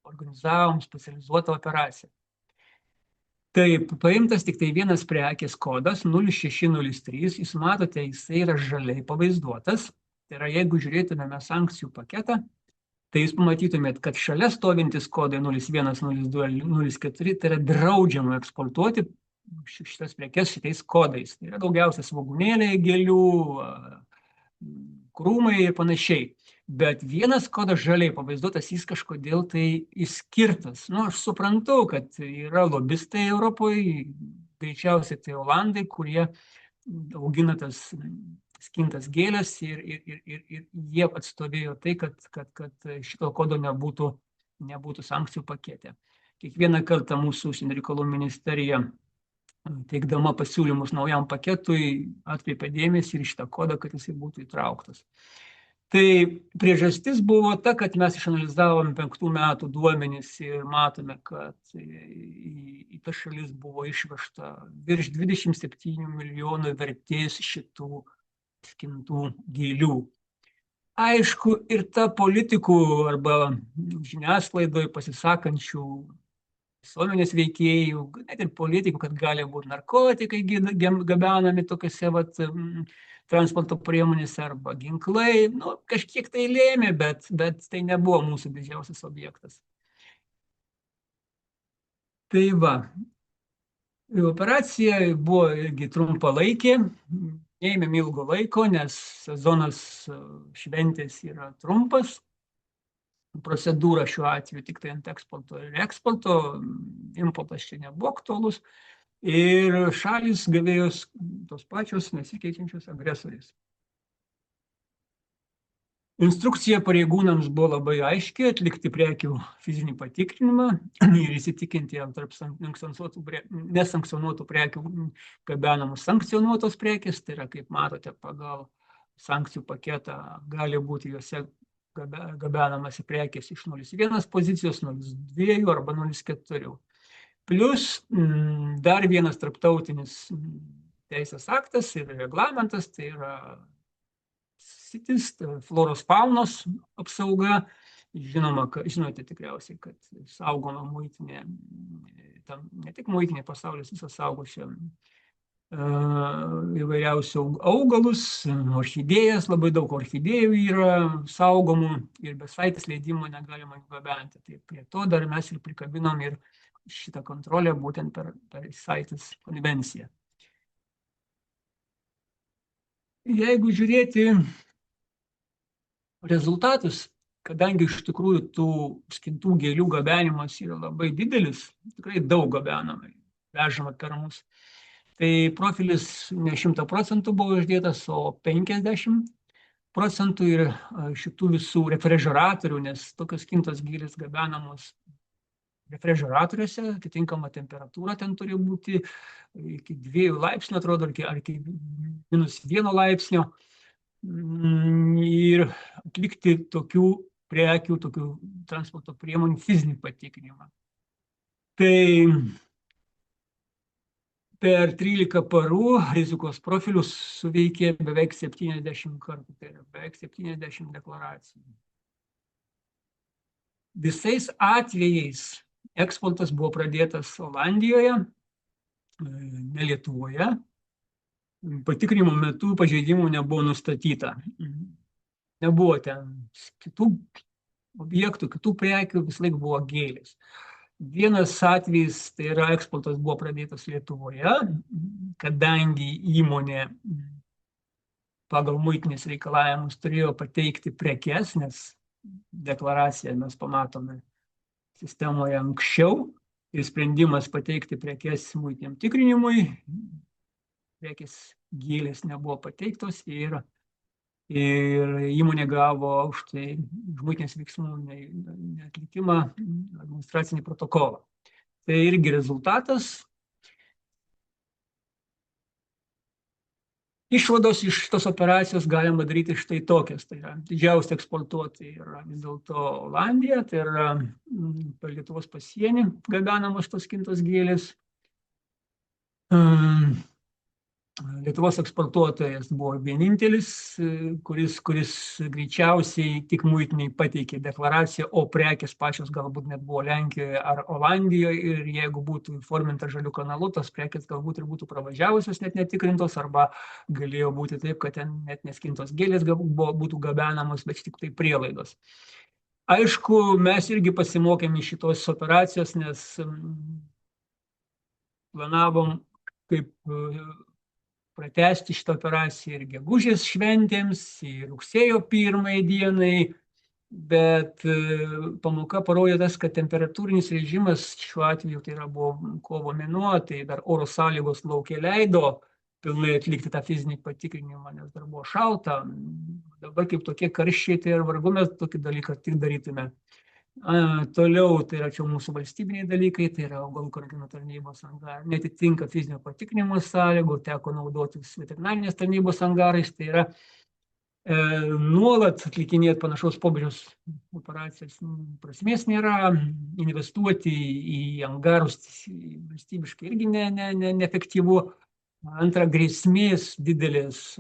organizavom specializuotą operaciją. Taip, paimtas tik tai vienas prekės kodas 0603, jūs matote, jisai yra žaliai pavaizduotas. Tai yra, jeigu žiūrėtumėme sankcijų paketą, tai jūs pamatytumėt, kad šalia stovintis kodai 01, 02, 04, tai yra draudžiama eksportuoti šitas prekes šitais kodais. Tai yra daugiausia svogūnėliai, gėlių, krūmai ir panašiai. Bet vienas kodas žaliai pavaizduotas, jis kažkodėl tai išskirtas. Nu, aš suprantu, kad yra lobistai Europoje, greičiausiai tai Olandai, kurie augina tas skintas gėlės ir jie atstovėjo tai, kad šito kodo nebūtų sankcijų pakete. Kiekvieną kartą mūsų užsienio reikalų ministerija, teikdama pasiūlymus naujam paketui, atkreipė dėmesį ir šitą kodą, kad jisai būtų įtrauktas. Tai priežastis buvo ta, kad mes išanalizavom 5 metų duomenis ir matome, kad į tas šalis buvo išvežta virš 27 milijonų vertės šitų skintų gėlių. Aišku, ir ta politikų arba žiniasklaidoje pasisakančių visuomenės veikėjų, net ir politikų, kad gali būti narkotikai gabenami tokiuose transporto priemonėse arba ginklai, nu, kažkiek tai lėmė, bet tai nebuvo mūsų didžiausias objektas. Tai va, operacija buvo irgi trumpalaikė, neėmėm ilgo laiko, nes sezonas šventės yra trumpas. Procedūra šiuo atveju tik tai ant eksporto ir eksporto, importas čia nebuvo aktualus. Ir šalis gavėjos tos pačios nesikeičiančios agresorės. Instrukcija pareigūnams buvo labai aiški: atlikti prekių fizinį patikrinimą ir įsitikinti, ar tarp nesankcionuotų prekių gabenamos sankcionuotos prekės. Tai yra, kaip matote, pagal sankcijų paketą gali būti juose gabenamasi prekės iš 01 pozicijos, 02 arba 04. Plus dar vienas tarptautinis teisės aktas ir reglamentas, tai yra CITES, floros faunos apsauga. Žinoma, žinote tikriausiai, kad saugoma muitinė, ne tik muitinė, pasaulis visas saugo čia įvairiausių augalus, orchidėjas, labai daug orchidėjų yra saugomų ir be CITES leidimo negalima jų gabenti. Tai prie to dar mes ir prikabinom ir šitą kontrolę būtent per CITES konvenciją. Jeigu žiūrėti rezultatus, kadangi iš tikrųjų tų skintų gėlių gabenimas yra labai didelis, tikrai daug gabenama, vežama per mus, tai profilis ne 100% buvo išdėtas, o 50% ir šitų visų refrigeratorių, nes tokios skintos gėlės gabenamos refrigeratoriuose, atitinkama temperatūra ten turi būti iki 2 laipsnių, atrodo, ar iki -1 laipsnio. Ir atlikti tokių prekių, tokių transporto priemonių fizinį patikrinimą. Tai per 13 parų rizikos profilius suveikė beveik 70 kartų, tai yra beveik 70 deklaracijų. Visais atvejais eksportas buvo pradėtas Olandijoje, ne Lietuvoje. Patikrinimo metu pažeidimų nebuvo nustatyta. Nebuvo ten kitų objektų, kitų prekių, vis laik buvo gėlės. Vienas atvejis, tai yra eksportas buvo pradėtas Lietuvoje, kadangi įmonė pagal muitinės reikalavimus turėjo pateikti prekes, nes deklaraciją mes pamatome sistemoje anksčiau ir sprendimas pateikti prekes muitiniam tikrinimui, prekės gėlės nebuvo pateiktos ir įmonė gavo už tai muitinės veiksmų neatlikimą administracinį protokolą. Tai irgi rezultatas. Išvados iš tos operacijos galima daryti štai tokias. Tai yra didžiausia eksportuotojai yra vis dėlto Olandija, tai yra per Lietuvos pasienį gabenamos tos kintos gėlės. Lietuvos eksportuotojas buvo vienintelis, kuris greičiausiai tik muitiniai pateikė deklaraciją, o prekės pačios galbūt net buvo Lenkijoje ar Olandijoje ir jeigu būtų įforminta žaliu kanalu, tos prekės galbūt ir būtų pravažiavusios net netikrintos arba galėjo būti taip, kad ten net neskintos gėlės būtų gabenamos, bet tik tai prielaidos. Aišku, mes irgi pasimokėme iš šitos operacijos, nes planavom kaip pratęsti šitą operaciją ir gegužės šventėms, ir rugsėjo 1 dienai, bet pamoka parodė tas, kad temperatūrinis režimas šiuo atveju, tai yra buvo kovo mėnuo, tai dar oro sąlygos lauke leido pilnai atlikti tą fizinį patikrinimą, nes dar buvo šalta. Dabar kaip tokie karščiai, tai ir vargu mes tokį dalyką tik darytume. Toliau, tai yra čia mūsų valstybiniai dalykai, tai yra augalų karantino tarnybos angarai, netitinka fizinio patikrinimo sąlygų, teko naudotis veterinarinės tarnybos angarais, tai yra nuolat atlikinėti panašaus pobūdžio operacijas prasmės nėra, investuoti į angarus valstybiškai irgi neefektyvu. Antra, grėsmės didelės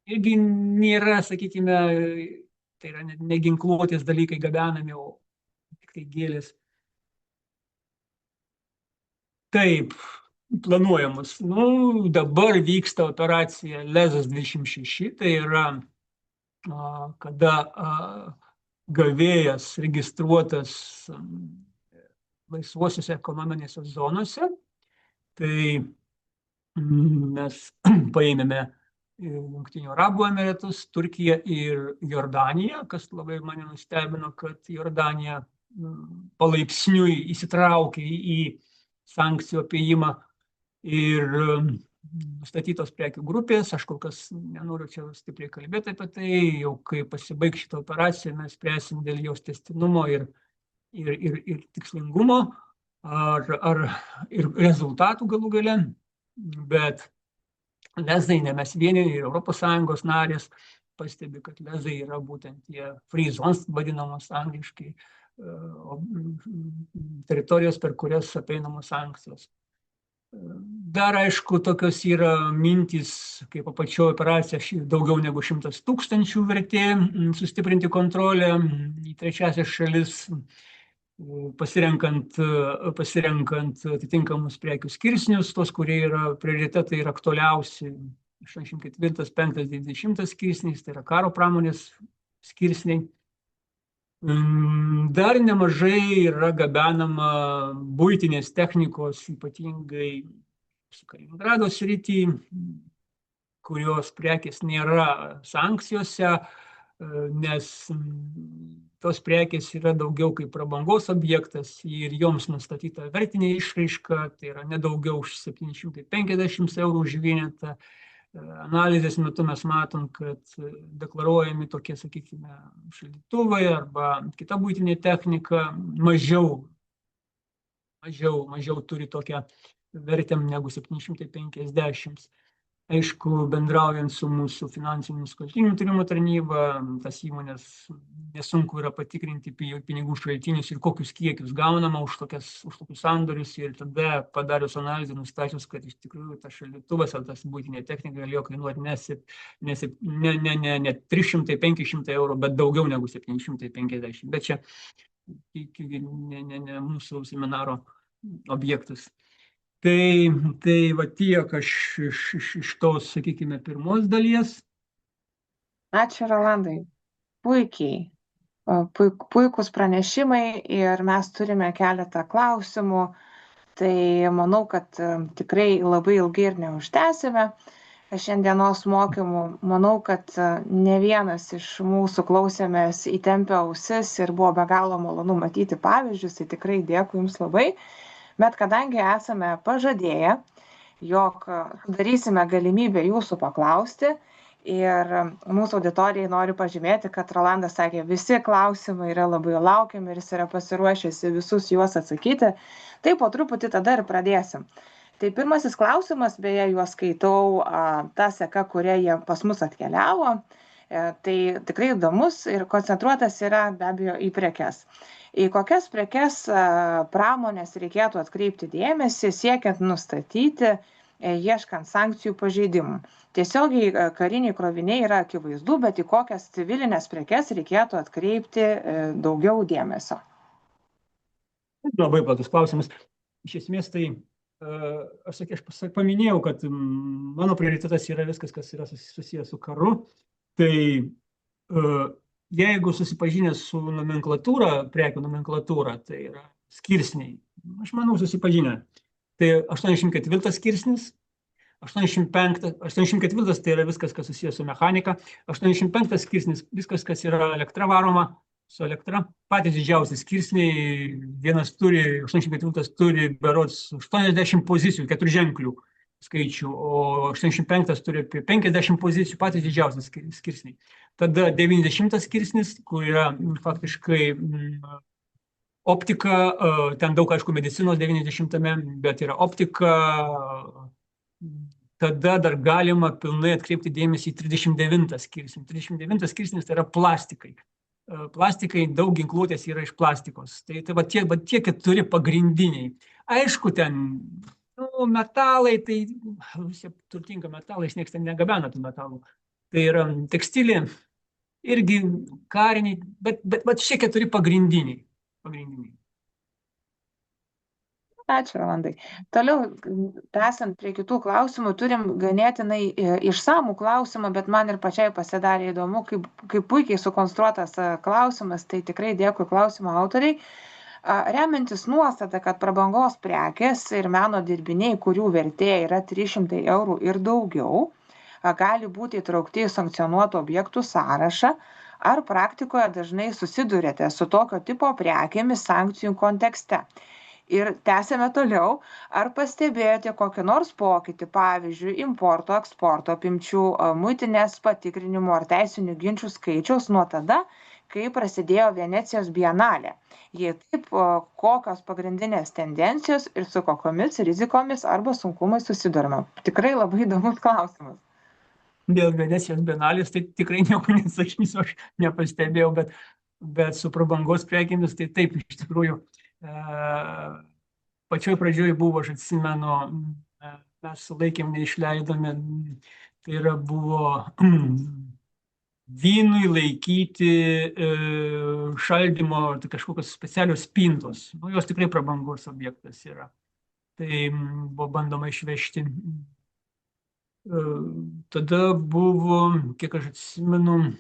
irgi nėra, sakykime, tai yra neginkluotės dalykai gabenami, o tik tai gėlės. Taip, planuojamus. Dabar vyksta operacija Lezas 26, tai yra, kada gavėjas registruotas laisvosiuose ekonominėse zonose. Tai mes paėmėme Jungtinių Arabų Emiratus, Turkiją ir Jordaniją, kas labai mane nustebino, kad Jordanija palaipsniui įsitraukė į sankcijų apėjimą ir nustatytos prekių grupės. Aš kol kas nenoriu čia stipriai kalbėti apie tai, jau kai pasibaigs šitą operaciją, mes spręsim dėl jos tęstinumo ir tikslingumo, ir rezultatų galų gale, bet lezai, ne mes vieni, ir ES narės pastebi, kad lezai yra būtent tie free zones, vadinamos angliškai, teritorijos, per kurias apeinamos sankcijos. Dar, aišku, tokios yra mintys, kaip apačioje operacija, daugiau negu 100 000 vertė, sustiprinti kontrolę į trečiasias šalis, pasirenkant atitinkamus prekių skirsnius, tos, kurie yra prioritetai ir aktualiausi, 84, 5, 20 skirsniais, tai yra karo pramonės skirsniai. Dar nemažai yra gabenama buitinės technikos, ypatingai su Kaliningrado srity, kurios prekės nėra sankcijose, nes tos prekės yra daugiau kaip prabangos objektas ir joms nustatyta vertinė išraiška, tai yra nedaugiau už 750 eurų už vienetą. Analizės metu mes matom, kad deklaruojami tokie, sakykime, šaldytuvai arba kita buitinė technika mažiau turi tokią vertę negu 750. Aišku, bendraujant su mūsų finansinių nusikaltimų tyrimo tarnyba, tas įmonės nesunku yra patikrinti pinigų šaltinius ir kokius kiekius gaunama už tokius sandorius, ir tada padarius analizę nustačius, kad iš tikrųjų tas šaldytuvas ar tas buitinė technika galėjo kainuoti ne 300-500 eurų, bet daugiau negu 750. Bet čia ne mūsų seminaro objektas. Tai va tiek aš iš tos, sakykime, pirmos dalies. Ačiū, Rolandai. Puikiai. Puikus pranešimai ir mes turime keletą klausimų. Tai manau, kad tikrai labai ilgai ir neužtęsime. šiandienos mokymų. Manau, kad ne vienas iš mūsų klausėmės įtempę ausis ir buvo be galo malonu matyti pavyzdžius, tai tikrai dėkui Jums labai. Bet kadangi esame pažadėję, jog darysime galimybę Jūsų paklausti ir mūsų auditorijai noriu pažymėti, kad Rolandas sakė, visi klausimai yra labai laukiami ir jis yra pasiruošęs visus juos atsakyti. Tai po truputį tada ir pradėsim. Tai pirmasis klausimas, beje, juos skaitau tą seką, kuria jie pas mus atkeliavo. Tai tikrai įdomus ir koncentruotas yra be abejo į prekes. Į kokias prekes pramonės reikėtų atkreipti dėmesį, siekiant nustatyti, ieškant sankcijų pažeidimų. Tiesiogiai kariniai kroviniai yra akivaizdu, bet į kokias civilinės prekes reikėtų atkreipti daugiau dėmesio. Labai platus klausimas. Iš esmės tai aš paminėjau, kad mano prioritetas yra viskas, kas yra susijęs su karu. Tai jeigu susipažinęs su nomenklatūra, prekių nomenklatūra, tai yra skirsniai. Aš manau, susipažinę. Tai 84 skirsnis, 84 tai yra viskas, kas susijęs su mechanika, 85 skirsnis, viskas, kas yra elektra varoma, su elektra. Patys didžiausi skirsniai, vienas turi, 84 turi berods 80 pozicijų, 4 ženklių skaičių, o 85 turi apie 50 pozicijų, patys didžiausi skirsniai. Tada 90 skirsnis, kur yra faktiškai optika, ten daug, aišku, medicinos 90-ame, bet yra optika. Tada dar galima pilnai atkreipti dėmesį į 39 skirsnį. 39 skirsnis tai yra plastikai. Plastikai, daug ginkluotės yra iš plastikos. Tai va tie 4 pagrindiniai. Aišku, ten metalai, tai turtinga metalais, niekas ten negabena tų metalų. Tai yra tekstilė, irgi kariniai, bet šie 4 pagrindiniai. Ačiū, Rolandai. Toliau, tęsiant prie kitų klausimų, turim ganėtinai išsamų klausimą, bet man ir pačiai pasidarė įdomu, kaip puikiai sukonstruotas klausimas, tai tikrai dėkui klausimo autoriai. Remiantis nuostata, kad prabangos prekės ir meno dirbiniai, kurių vertė yra 300 eurų ir daugiau, gali būti įtraukti į sankcionuotų objektų sąrašą, ar praktikoje dažnai susidurėte su tokio tipo prekėmis sankcijų kontekste? Ir tęsėme toliau, ar pastebėjote kokį nors pokytį, pavyzdžiui, importo, eksporto apimčių, muitinės patikrinimų ar teisinių ginčių skaičiaus nuo tada, kai prasidėjo Venecijos bienalė? Jei taip, kokios pagrindinės tendencijos ir su kokiomis rizikomis arba sunkumais susidurime? Tikrai labai įdomus klausimas. Dėl Venecijos bienalės tai tikrai nieko nesakysiu, aš nepastebėjau, bet su prabangos prekėmis tai taip iš tikrųjų. Pačioj pradžioj buvo, aš atsimenu, mes sulaikėm, neišleidome, tai yra buvo vynui laikyti šaldymo kažkokios specialios spintos. Jos tikrai prabangos objektas yra. Tai buvo bandoma išvežti. Tada buvo, kiek aš atsimenu,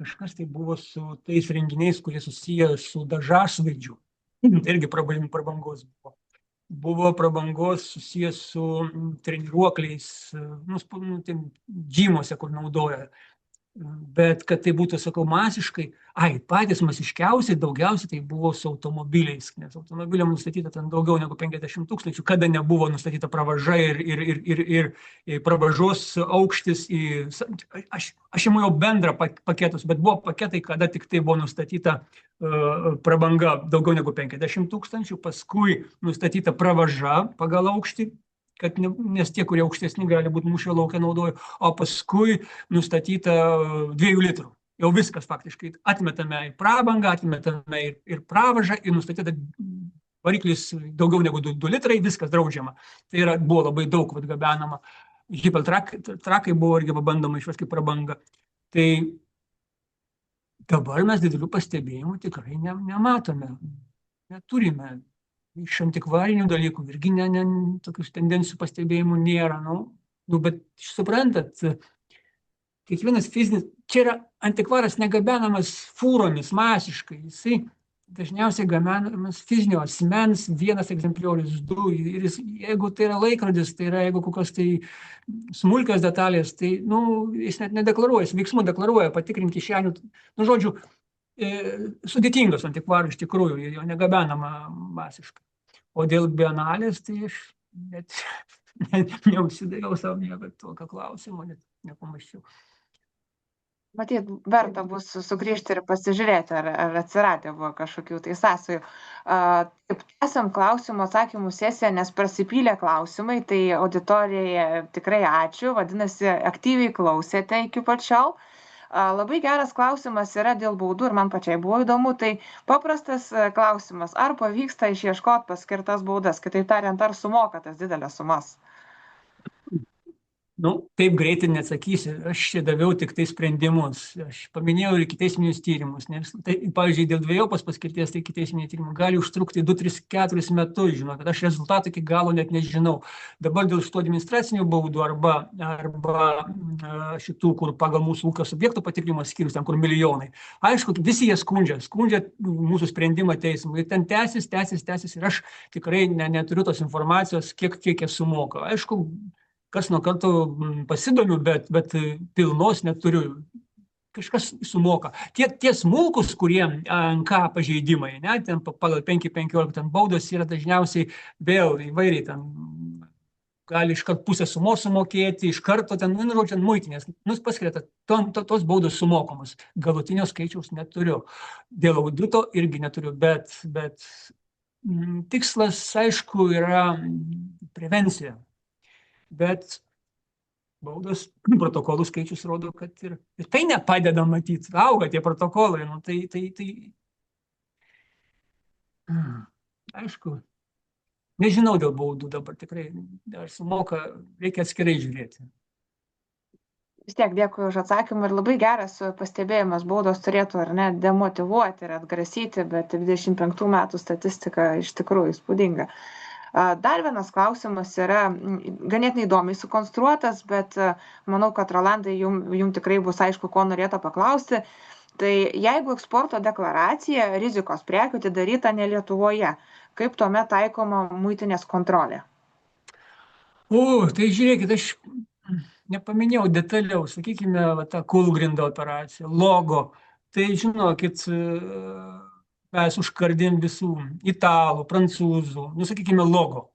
kažkas tai buvo su tais renginiais, kurie susiję su dažasvaidžiu. Tai irgi prabangos buvo. Buvo prabangos susijęs su treniruokliais, džymuose, kur naudoja. Bet kad tai būtų, sakau, masiškai, patys masiškiausiai, daugiausiai tai buvo su automobiliais, nes automobiliam nustatyta ten daugiau negu 50 000, kada nebuvo nustatyta pravaža ir pravažos aukštis. Aš imu jau bendrą paketus, bet buvo paketai, kada tik tai buvo nustatyta prabanga daugiau negu 50 000, paskui nustatyta pravaža pagal aukštį, nes tie, kurie aukštesni, gali būti mūšio lauke naudoja, o paskui nustatyta 2 litrų. Jau viskas faktiškai atmetame į prabangą, atmetame ir pravažą, ir nustatyta variklis daugiau negu 2 litrai, viskas draudžiama. Tai buvo labai daug gabenama. Hypertrakai buvo irgi bandoma išvesti prabangą. Tai dabar mes didelių pastebėjimų tikrai nematome, neturime. Iš antikvarinių dalykų irgi tokių tendencijų pastebėjimų nėra. Bet suprantat, kiekvienas fizinis, čia yra antikvaras negabenamas fūromis masiškai, jisai dažniausiai gaminamas fizinio asmens vienas egzempliorius, du. Ir jeigu tai yra laikrodis, tai yra jeigu kokios tai smulkios detalės, tai jis net nedeklaruoja, jis veiksmų deklaruoja, patikrinti kišenių. Žodžiu, sudėtingas antikvarų iš tikrųjų, jo negabenama masiškai. O dėl bienalės, tai aš net neužsidariau savo nieko tokio klausimo, net nepamaščiau. Matyt, verta bus sugrįžti ir pasižiūrėti, ar atsiradę buvo kažkokių tai sąsajų. Taip, tęsiam klausimų atsakymų sesiją, nes prasipylė klausimai, tai auditorijai tikrai ačiū, vadinasi, aktyviai klausėte iki pat šiol. Labai geras klausimas yra dėl baudų ir man pačiai buvo įdomu, tai paprastas klausimas, ar pavyksta išieškoti paskirtas baudas, kitaip tariant, ar sumoka tas didelės sumas? Taip greitai neatsakysiu, aš čia daviau tik tai sprendimus, aš paminėjau ir ikiteisminius tyrimus, nes tai, pavyzdžiui, dėl dvejopos paskirties, tai ikiteisminiai tyrimai gali užtrukti 2, 3, 4 metus, žinot, aš rezultatų iki galo net nežinau. Dabar dėl šitų administracinių baudų arba šitų, kur pagal mūsų ūkio subjektų patikrinimo skyrius, ten kur milijonai. Aišku, visi jie skundžia mūsų sprendimą teismui, ir ten tęsis, ir aš tikrai neturiu tos informacijos, kiek jie sumoka. Aišku, kas nuo karto pasidomiu, bet pilnos neturiu. Kažkas sumoka. Tie smulkus, kurie NK pažeidimai, ten pagal 5.15 ten baudos yra dažniausiai vėl įvairiai, ten gali iškart pusę sumos sumokėti, iš karto ten, žodžiu, muitinės, paskiria, tos baudos sumokamos. Galutinio skaičiaus neturiu. Dėl audito irgi neturiu, bet tikslas, aišku, yra prevencija. Bet baudos protokolų skaičius rodo, kad ir tai nepadeda matyti, auga tie protokolai, aišku, nežinau dėl baudų dabar tikrai, ar sumoka, reikia atskirai žiūrėti. Vis tiek dėkui už atsakymą ir labai geras pastebėjimas, baudos turėtų ar ne demotyvuoti ir atgrasyti, bet 25 metų statistika iš tikrųjų įspūdinga. Dar vienas klausimas yra ganėtinai įdomiai sukonstruotas, bet manau, kad Rolandai jums tikrai bus aišku, ko norėtų paklausti. Tai jeigu eksporto deklaracija rizikos prekių atidaryta ne Lietuvoje, kaip tuomet taikoma muitinės kontrolė? Tai žiūrėkit, aš nepaminėjau detaliau, sakykime, tą Kulgrindo operaciją, logo. Tai žinokit, mes užkardėm visų italų, prancūzų, sakykime, logo.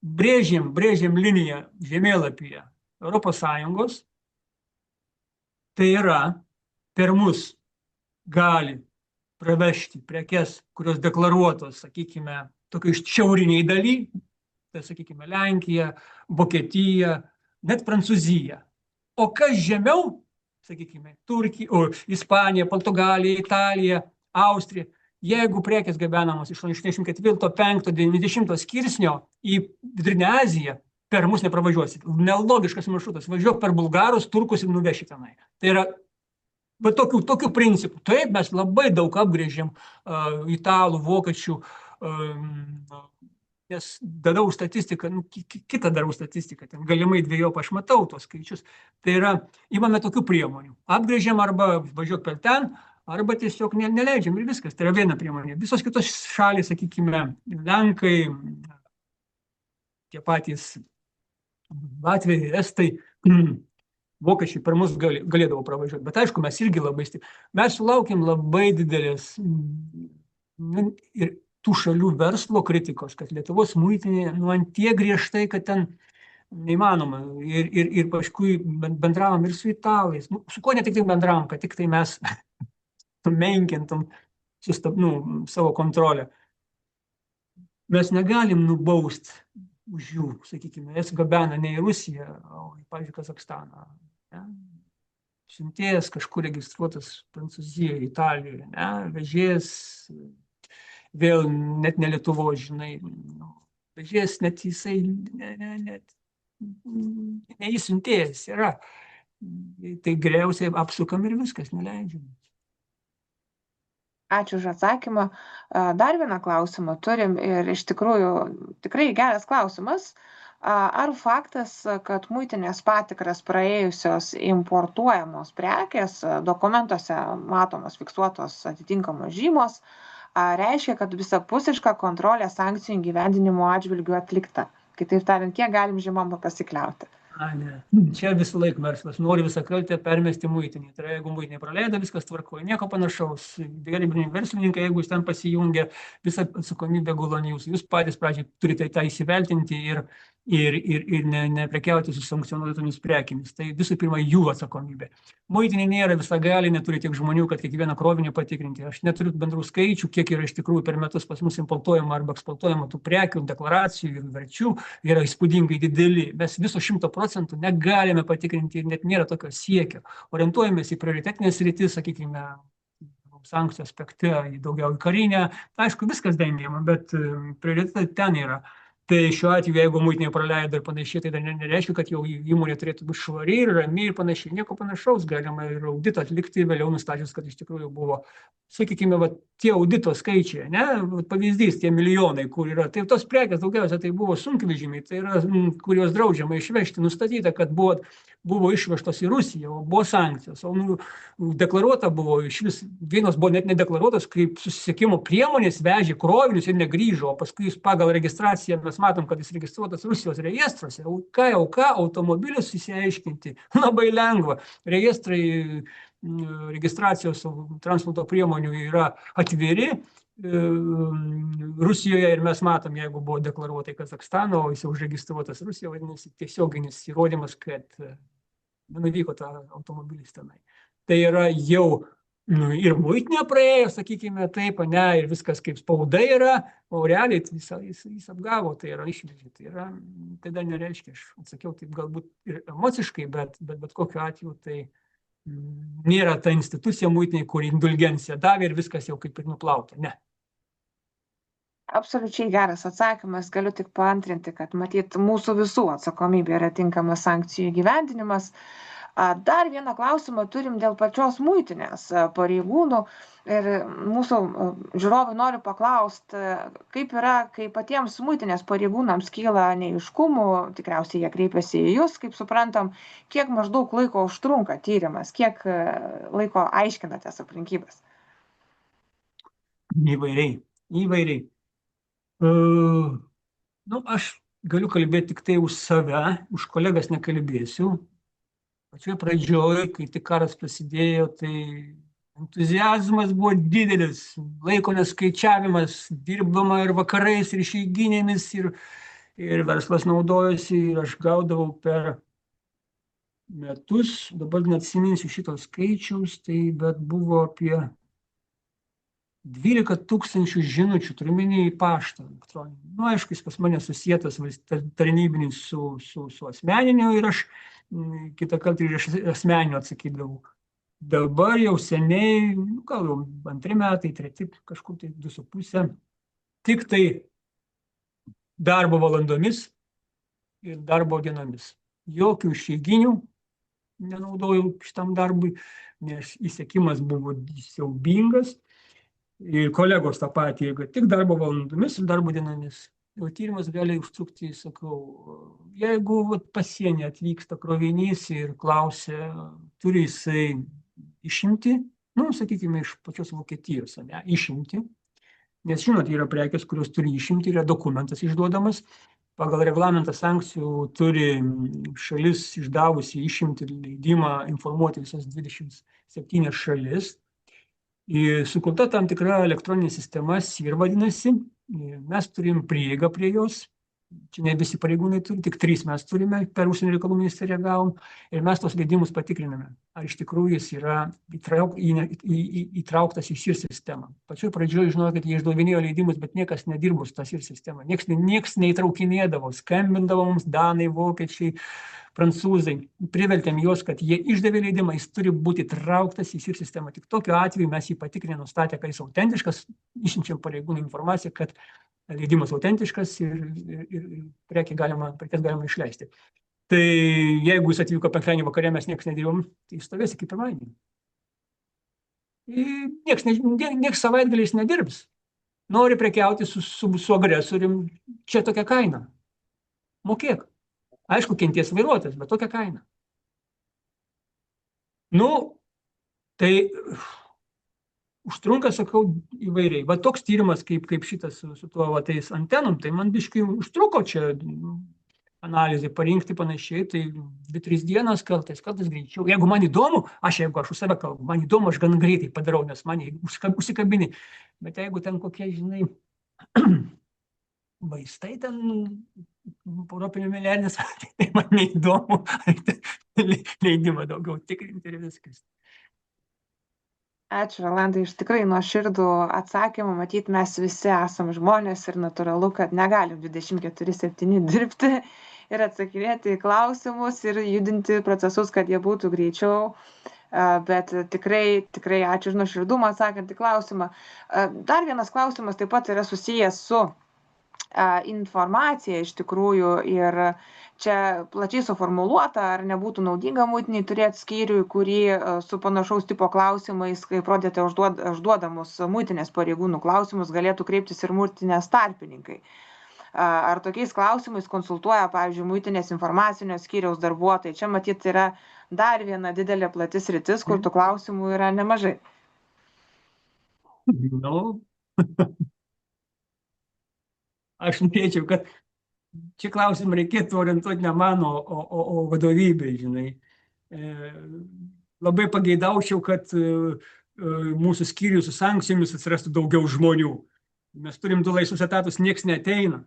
Brėžėm liniją žemėlapyje ES, tai yra per mus gali pravežti prekes, kurios deklaruotos, sakykime, tokio šiauriniai daly, tai sakykime, Lenkija, Vokietija, net Prancūzija. O kas žemiau, sakykime, Turkija, Ispanija, Portugalija, Italija, Austrija, jeigu prekės gabenamos iš 84, 5, 90 skirsnio į Vidurinę Aziją, per mus nepravažiuosit. Nelogiškas maršrutas. Važiuok per bulgarus, turkus ir nuveši tenai. Tai yra tokių principų. Taip, mes labai daug apgrėžėm italų, vokiečių, nes darau statistiką, kitą darau statistiką, ten galimai dvejopą aš matau tos skaičius. Tai yra, imame tokių priemonių. Apgrėžėm arba važiuok per ten, arba tiesiog neleidžiam ir viskas. Tai yra viena priemonė. Visos kitos šalys, sakykime, Lenkai, tie patys Latvijai, Estai, vokiečiai per mus galėdavo pravažiuoti. Bet aišku, mes irgi labai mes sulaukėm labai didelės ir tų šalių verslo kritikos, kad Lietuvos muitinė ant tiek griežtai, kad ten neįmanoma. Ir paskui bendravom ir su italais. Su kuo ne tik tai bendravom, kad tik tai mes menkintum savo kontrolę. Mes negalim nubausti už jų, sakykime, jas gabena ne į Rusiją, o į, pavyzdžiui, Kazakstaną. Siuntėjas kažkur registruotas Prancūzijoje, Italijoje, vežėjas vėl net ne Lietuvos, žinai, vežėjas net jisai, ne jis siuntėjas yra. Tai geriausiai apsukam ir viskas, neleidžiam. Ačiū už atsakymą. Dar vieną klausimą turim ir iš tikrųjų tikrai geras klausimas. Ar faktas, kad muitinės patikras praėjusios importuojamos prekės, dokumentuose matomos fiksuotos atitinkamos žymos, reiškia, kad visapusiška kontrolė sankcijų įgyvendinimo atžvilgių atlikta. Kitaip tariant, kiek galim žemom pasikliauti. Ne. Čia visą laiką verslas nori visą kaltę permesti muitinį. Tai yra, jeigu muitinė praleido, viskas tvarkoja, nieko panašaus. Gerbiami verslininkai, jeigu jūs ten pasijungia, visa atsakomybė gula ant jūsų. Jūs patys pradžiai turite tą įsiveltinti ir neprekiauti su sankcionuotomis prekėmis. Tai visų pirma, jų atsakomybė. Muitinė nėra visagalė, neturi tiek žmonių, kad kiekvieną krovinį patikrinti. Aš neturiu bendrų skaičių, kiek yra iš tikrųjų per metus pas mus importuojama arba eksportuojama tų prekių, deklaracijų ir verčių, yra įspūdingai dideli. Mes viso 100% negalime patikrinti ir net nėra tokio siekio. Orientuojamės į prioritetinės sritis, sakykime, sankcijų aspekte, daugiau į karinę. Aišku, viskas dengiama, bet prioritetai ten yra. Tai šiuo atveju, jeigu muitinė praleido ir panašiai, tai dar nereiškia, kad jau įmonė turėtų būti švari ir rami ir panašiai. Nieko panašaus, galima ir auditą atlikti, vėliau nustačius, kad iš tikrųjų buvo, sakykime, tie audito skaičiai, ne, pavyzdys, tie milijonai, kur yra. Tai tos prekės daugiausia tai buvo sunkvežimiai, tai yra, kurios draudžiama išvežti, nustatyta, kad buvo išvežtos į Rusiją, o buvo sankcijos. O deklaruota buvo iš vis, vienos buvo net nedeklaruotos, kaip susisiekimo priemonės vežė krovinius ir negrįžo, o paskui pagal registraciją mes matom, kad jis registruotas Rusijos rejestruose. Ką, automobilius įsiaiškinti labai lengva. Registracijos transporto priemonių yra atviri Rusijoje ir mes matom, jeigu buvo deklaruota į Kazakstaną, o jis jau užregistruotas Rusijoje, vadinasi, tiesioginis įrodymas, kad nuvyko tą automobilis tenai. Tai yra jau ir muitinė praėjo, sakykime taip, ne, ir viskas kaip spauda yra, o realiai jis apgavo, tai yra išvežė. Tai dar nereiškia, aš atsakiau taip galbūt ir emociškai, bet kokiu atveju tai nėra ta institucija muitinė, kur indulgenciją davė ir viskas jau kaip ir nuplauta. Ne. Absoliučiai geras atsakymas, galiu tik paantrinti, kad matyt mūsų visų atsakomybė yra tinkamas sankcijų įgyvendinimas. Dar vieną klausimą turim dėl pačios muitinės pareigūnų ir mūsų žiūrovai nori paklausti, kaip yra, kai patiems muitinės pareigūnams kyla neaiškumų, tikriausiai jie kreipiasi į jūs, kaip suprantam, kiek maždaug laiko užtrunka tyrimas, kiek laiko aiškinatės aplinkybės? Įvairiai. Aš galiu kalbėti tik tai už save, už kolegas nekalbėsiu. Pačioje pradžioje, kai tik karas prasidėjo, tai entuziazmas buvo didelis, laiko neskaičiavimas, dirbama ir vakarais, ir išeiginėmis, ir verslas naudojosi, ir aš gaudavau per metus, dabar neatsiminsiu šito skaičiaus, bet buvo apie 12 000 žinučių, turiu omeny į paštą elektroninį. Aišku, jis pas mane susietas tarnybinis su asmeniniu ir aš kitą kartą ir asmeniniu atsakydavau. Dabar jau seniai, gal jau 2 metai, 3, kažkur tai 2,5, tik tai darbo valandomis ir darbo dienomis. Jokių išeiginių nenaudojau šitam darbui, nes įsekimas buvo siaubingas. Ir kolegos tą patį, jeigu tik darbo valandomis ir darbo dienomis. Jau tyrimas gali užtrukti, sakau, jeigu pasienį atvyksta krovinys ir klausia, turi jisai išimti, sakykime, iš pačios Vokietijos, išimti, nes žinot, yra prekės, kurios turi išimti, yra dokumentas išduodamas, pagal reglamentą sankcijų turi šalis išdavusi išimti leidimą informuoti visas 27 šalis. Sukurta tam tikra elektroninė sistema SIR vadinasi, mes turim prieigą prie jos, čia ne visi pareigūnai turi, tik 3 mes turime, per Užsienio reikalų ministeriją gavom, ir mes tos leidimus patikriname, ar iš tikrųjų jis yra įtrauktas į SIR sistemą. Pačioj pradžioje žinojau, kad jie išduovinėjo leidimus, bet niekas nedirbo su tą SIR sistemą, nieks neįtraukinėdavo, skambindavo mums danai, vokiečiai, prancūzai, privertėm juos, kad jie išdavė leidimą, jis turi būti trauktas į SIR sistemą. Tik tokiu atveju mes jį patikrinę, nustatę, kad jis autentiškas, išsiunčiam pareigūnų informaciją, kad leidimas autentiškas ir prekės galima išleisti. Tai jeigu jis atvyko penktadienį vakare, mes nieks nedirbom, tai jis stovės iki pirmadienį. Nieks savaitgaliais nedirbs. Nori prekiauti su agresorium, čia tokia kaina. Mokėk. Aišku, kenties vairuotojas, bet tokia kaina. Tai užtrunka, sakau, įvairiai. Va toks tyrimas, kaip šitas su tuo va, tais antenom, tai man biškai užtruko čia analizė parinkti panašiai, tai 2-3 dienas kartais greičiau. Jeigu man įdomu, jeigu aš už save kalbu, man įdomu, aš gan greitai padarau, nes man užsikabini. Bet jeigu ten kokie, žinai, vaistai ten europinio milijarnės, tai man neįdomu, leidimą daugiau tikrinti ir viskas. Ačiū, Rolandai, iš tikrai nuoširdų atsakymą. Matyt, mes visi esam žmonės ir natūralu, kad negalim 24/7 dirbti ir atsakinėti į klausimus ir judinti procesus, kad jie būtų greičiau. Bet tikrai ačiū už nuoširdumą atsakant į klausimą. Dar vienas klausimas taip pat yra susijęs su informacija iš tikrųjų ir čia plačiai suformuluota, ar nebūtų naudinga muitiniai turėti skyrių, kurį su panašaus tipo klausimais, kaip rodėte užduodamus muitinės pareigūnų klausimus, galėtų kreiptis ir muitinės tarpininkai. Ar tokiais klausimais konsultuoja, pavyzdžiui, muitinės informacinio skyriaus darbuotojai. Čia matyt yra dar viena didelė plati sritis, kur tų klausimų yra nemažai. Nu, aš norėčiau, kad čia klausimą reikėtų orientuoti ne mano, o vadovybei, žinai. Labai pageidaučiau, kad mūsų skyrių su sankcijomis atsirastų daugiau žmonių. Mes turim 2 laisvus etatus, nieks neateina.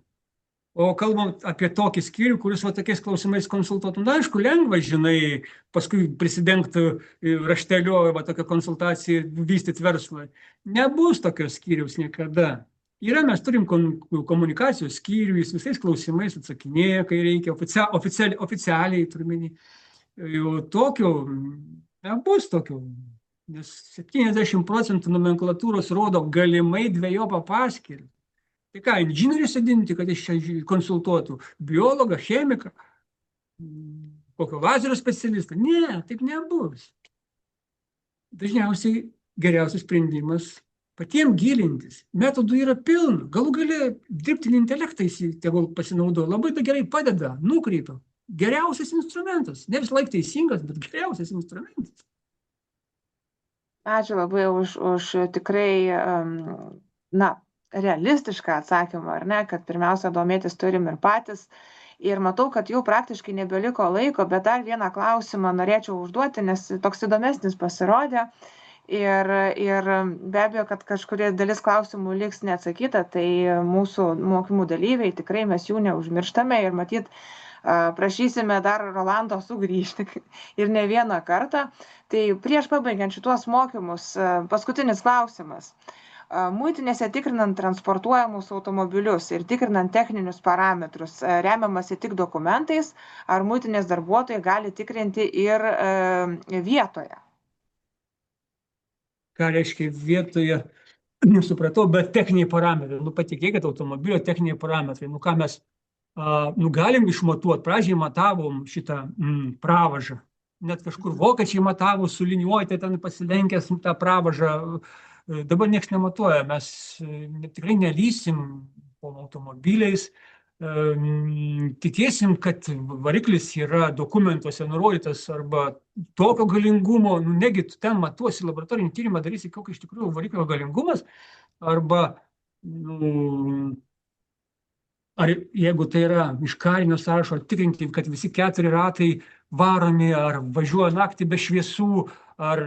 O kalbant apie tokį skyrių, kuris va tokiais klausimais konsultuotų, na, aišku, lengva, žinai, paskui prisidengti rašteliu, va tokią konsultaciją, vystyti verslą. Nebus tokios skyriaus niekada. Mes turim komunikacijos skyrių, jis visais klausimais atsakinėja, kai reikia, oficialiai turime. Tokio nebus tokio, nes 70% nomenklatūros rodo galimai dvejopą paskirtį. Tai ką, inžinierių sėdinti, kad jis čia konsultuotų, biologą, chemiką, kokio lazerio specialistą? Ne, taip nebus. Dažniausiai geriausias sprendimas patiems gilintis. Metodų yra pilna. Galų gale dirbtinį intelektą tegul pasinaudoja. Labai gerai padeda, nukreipia. Geriausias instrumentas. Ne vis laik teisingas, bet geriausias instrumentas. Ačiū labai už tikrai, realistišką atsakymą, ar ne, kad pirmiausia domėtis turim ir patys. Ir matau, kad jau praktiškai nebeliko laiko, bet dar vieną klausimą norėčiau užduoti, nes toks įdomesnis pasirodė. Ir be abejo, kad kažkurie dalis klausimų liks neatsakyta, tai mūsų mokymų dalyviai, tikrai mes jų neužmirštame ir matyt, prašysime dar Rolando sugrįžti ir ne vieną kartą. Tai prieš pabaigiant šituos mokymus, paskutinis klausimas. Muitinėse tikrinant transportuojamus automobilius ir tikrinant techninius parametrus, remiamasi tik dokumentais, ar muitinės darbuotojai gali tikrinti ir vietoje? Ką reiškia vietoje, nesupratau, bet techniniai parametrai. Patikėkit, automobilio techniniai parametrai. Ką mes galim išmatuoti. Pradžiai matavom šitą pravažą. Net kažkur vokiečiai matavo su liniuotė, ten pasilenkęs tą pravažą. Dabar nieks nematuoja. Mes tikrai nelysim po automobiliais. Tikėsim, kad variklis yra dokumentuose nurodytas arba tokio galingumo, negi tu ten matuosi laboratorinį tyrimą, darysi, kokia iš tikrųjų variklio galingumas, arba ar jeigu tai yra iš karinio sąrašo, tikrinti, kad visi 4 ratai varomi, ar važiuoja naktį be šviesų, ar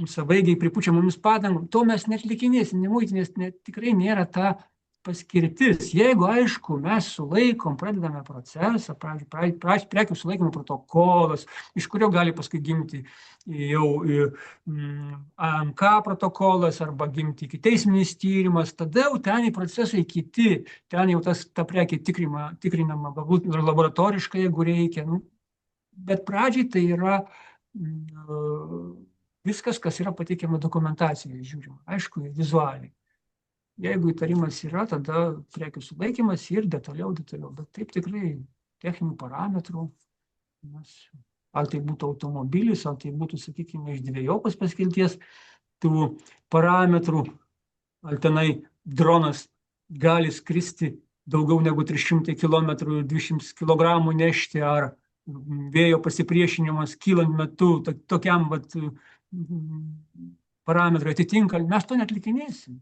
savaigiai pripučiamomis padangom, to mes netlikinėsim, muitinės tikrai nėra ta paskirtis. Jeigu, aišku, mes sulaikom, pradedame procesą, prekių sulaikymo protokolas, iš kurio gali paskui gimti jau AMK protokolas arba gimti ikiteisminis tyrimas, tada jau ten į procesai kiti, ten jau ta prekė tikrinama, galbūt laboratoriškai, jeigu reikia. Bet pradžiai tai yra viskas, kas yra pateikiama dokumentacijoje, žiūrima, aišku, vizualiai. Jeigu įtarimas yra, tada prekių sulaikymas ir detaliau. Bet taip tikrai techninių parametrų, ar tai būtų automobilis, ar tai būtų, sakykime, iš dvejopos paskirties tų parametrų, ar tenai dronas gali skristi daugiau negu 300 km, 200 kg nešti, ar vėjo pasipriešinimas kylant metu tokiam parametrai atitinka, mes to netlikinėsim.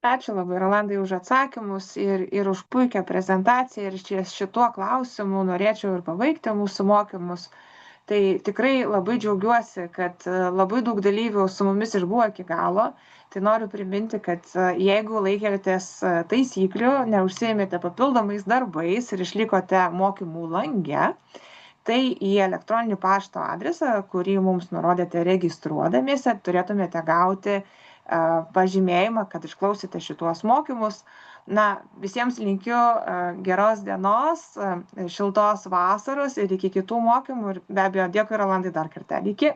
Ačiū labai, Rolandai, už atsakymus ir už puikią prezentaciją. Ir šituo klausimu norėčiau ir pabaigti mūsų mokymus. Tai tikrai labai džiaugiuosi, kad labai daug dalyvių su mumis išbuvo iki galo. Tai noriu priminti, kad jeigu laikėtės taisyklių, neužsiėmėte papildomais darbais ir išlikote mokymų lange, tai į elektroninį pašto adresą, kurį mums nurodėte registruodamiesi, turėtumėte gauti pažymėjimą, kad išklausėte šituos mokymus. Na, visiems linkiu geros dienos, šiltos vasaros ir iki kitų mokymų. Ir be abejo, dėkui, Rolandai, dar kartą. Iki.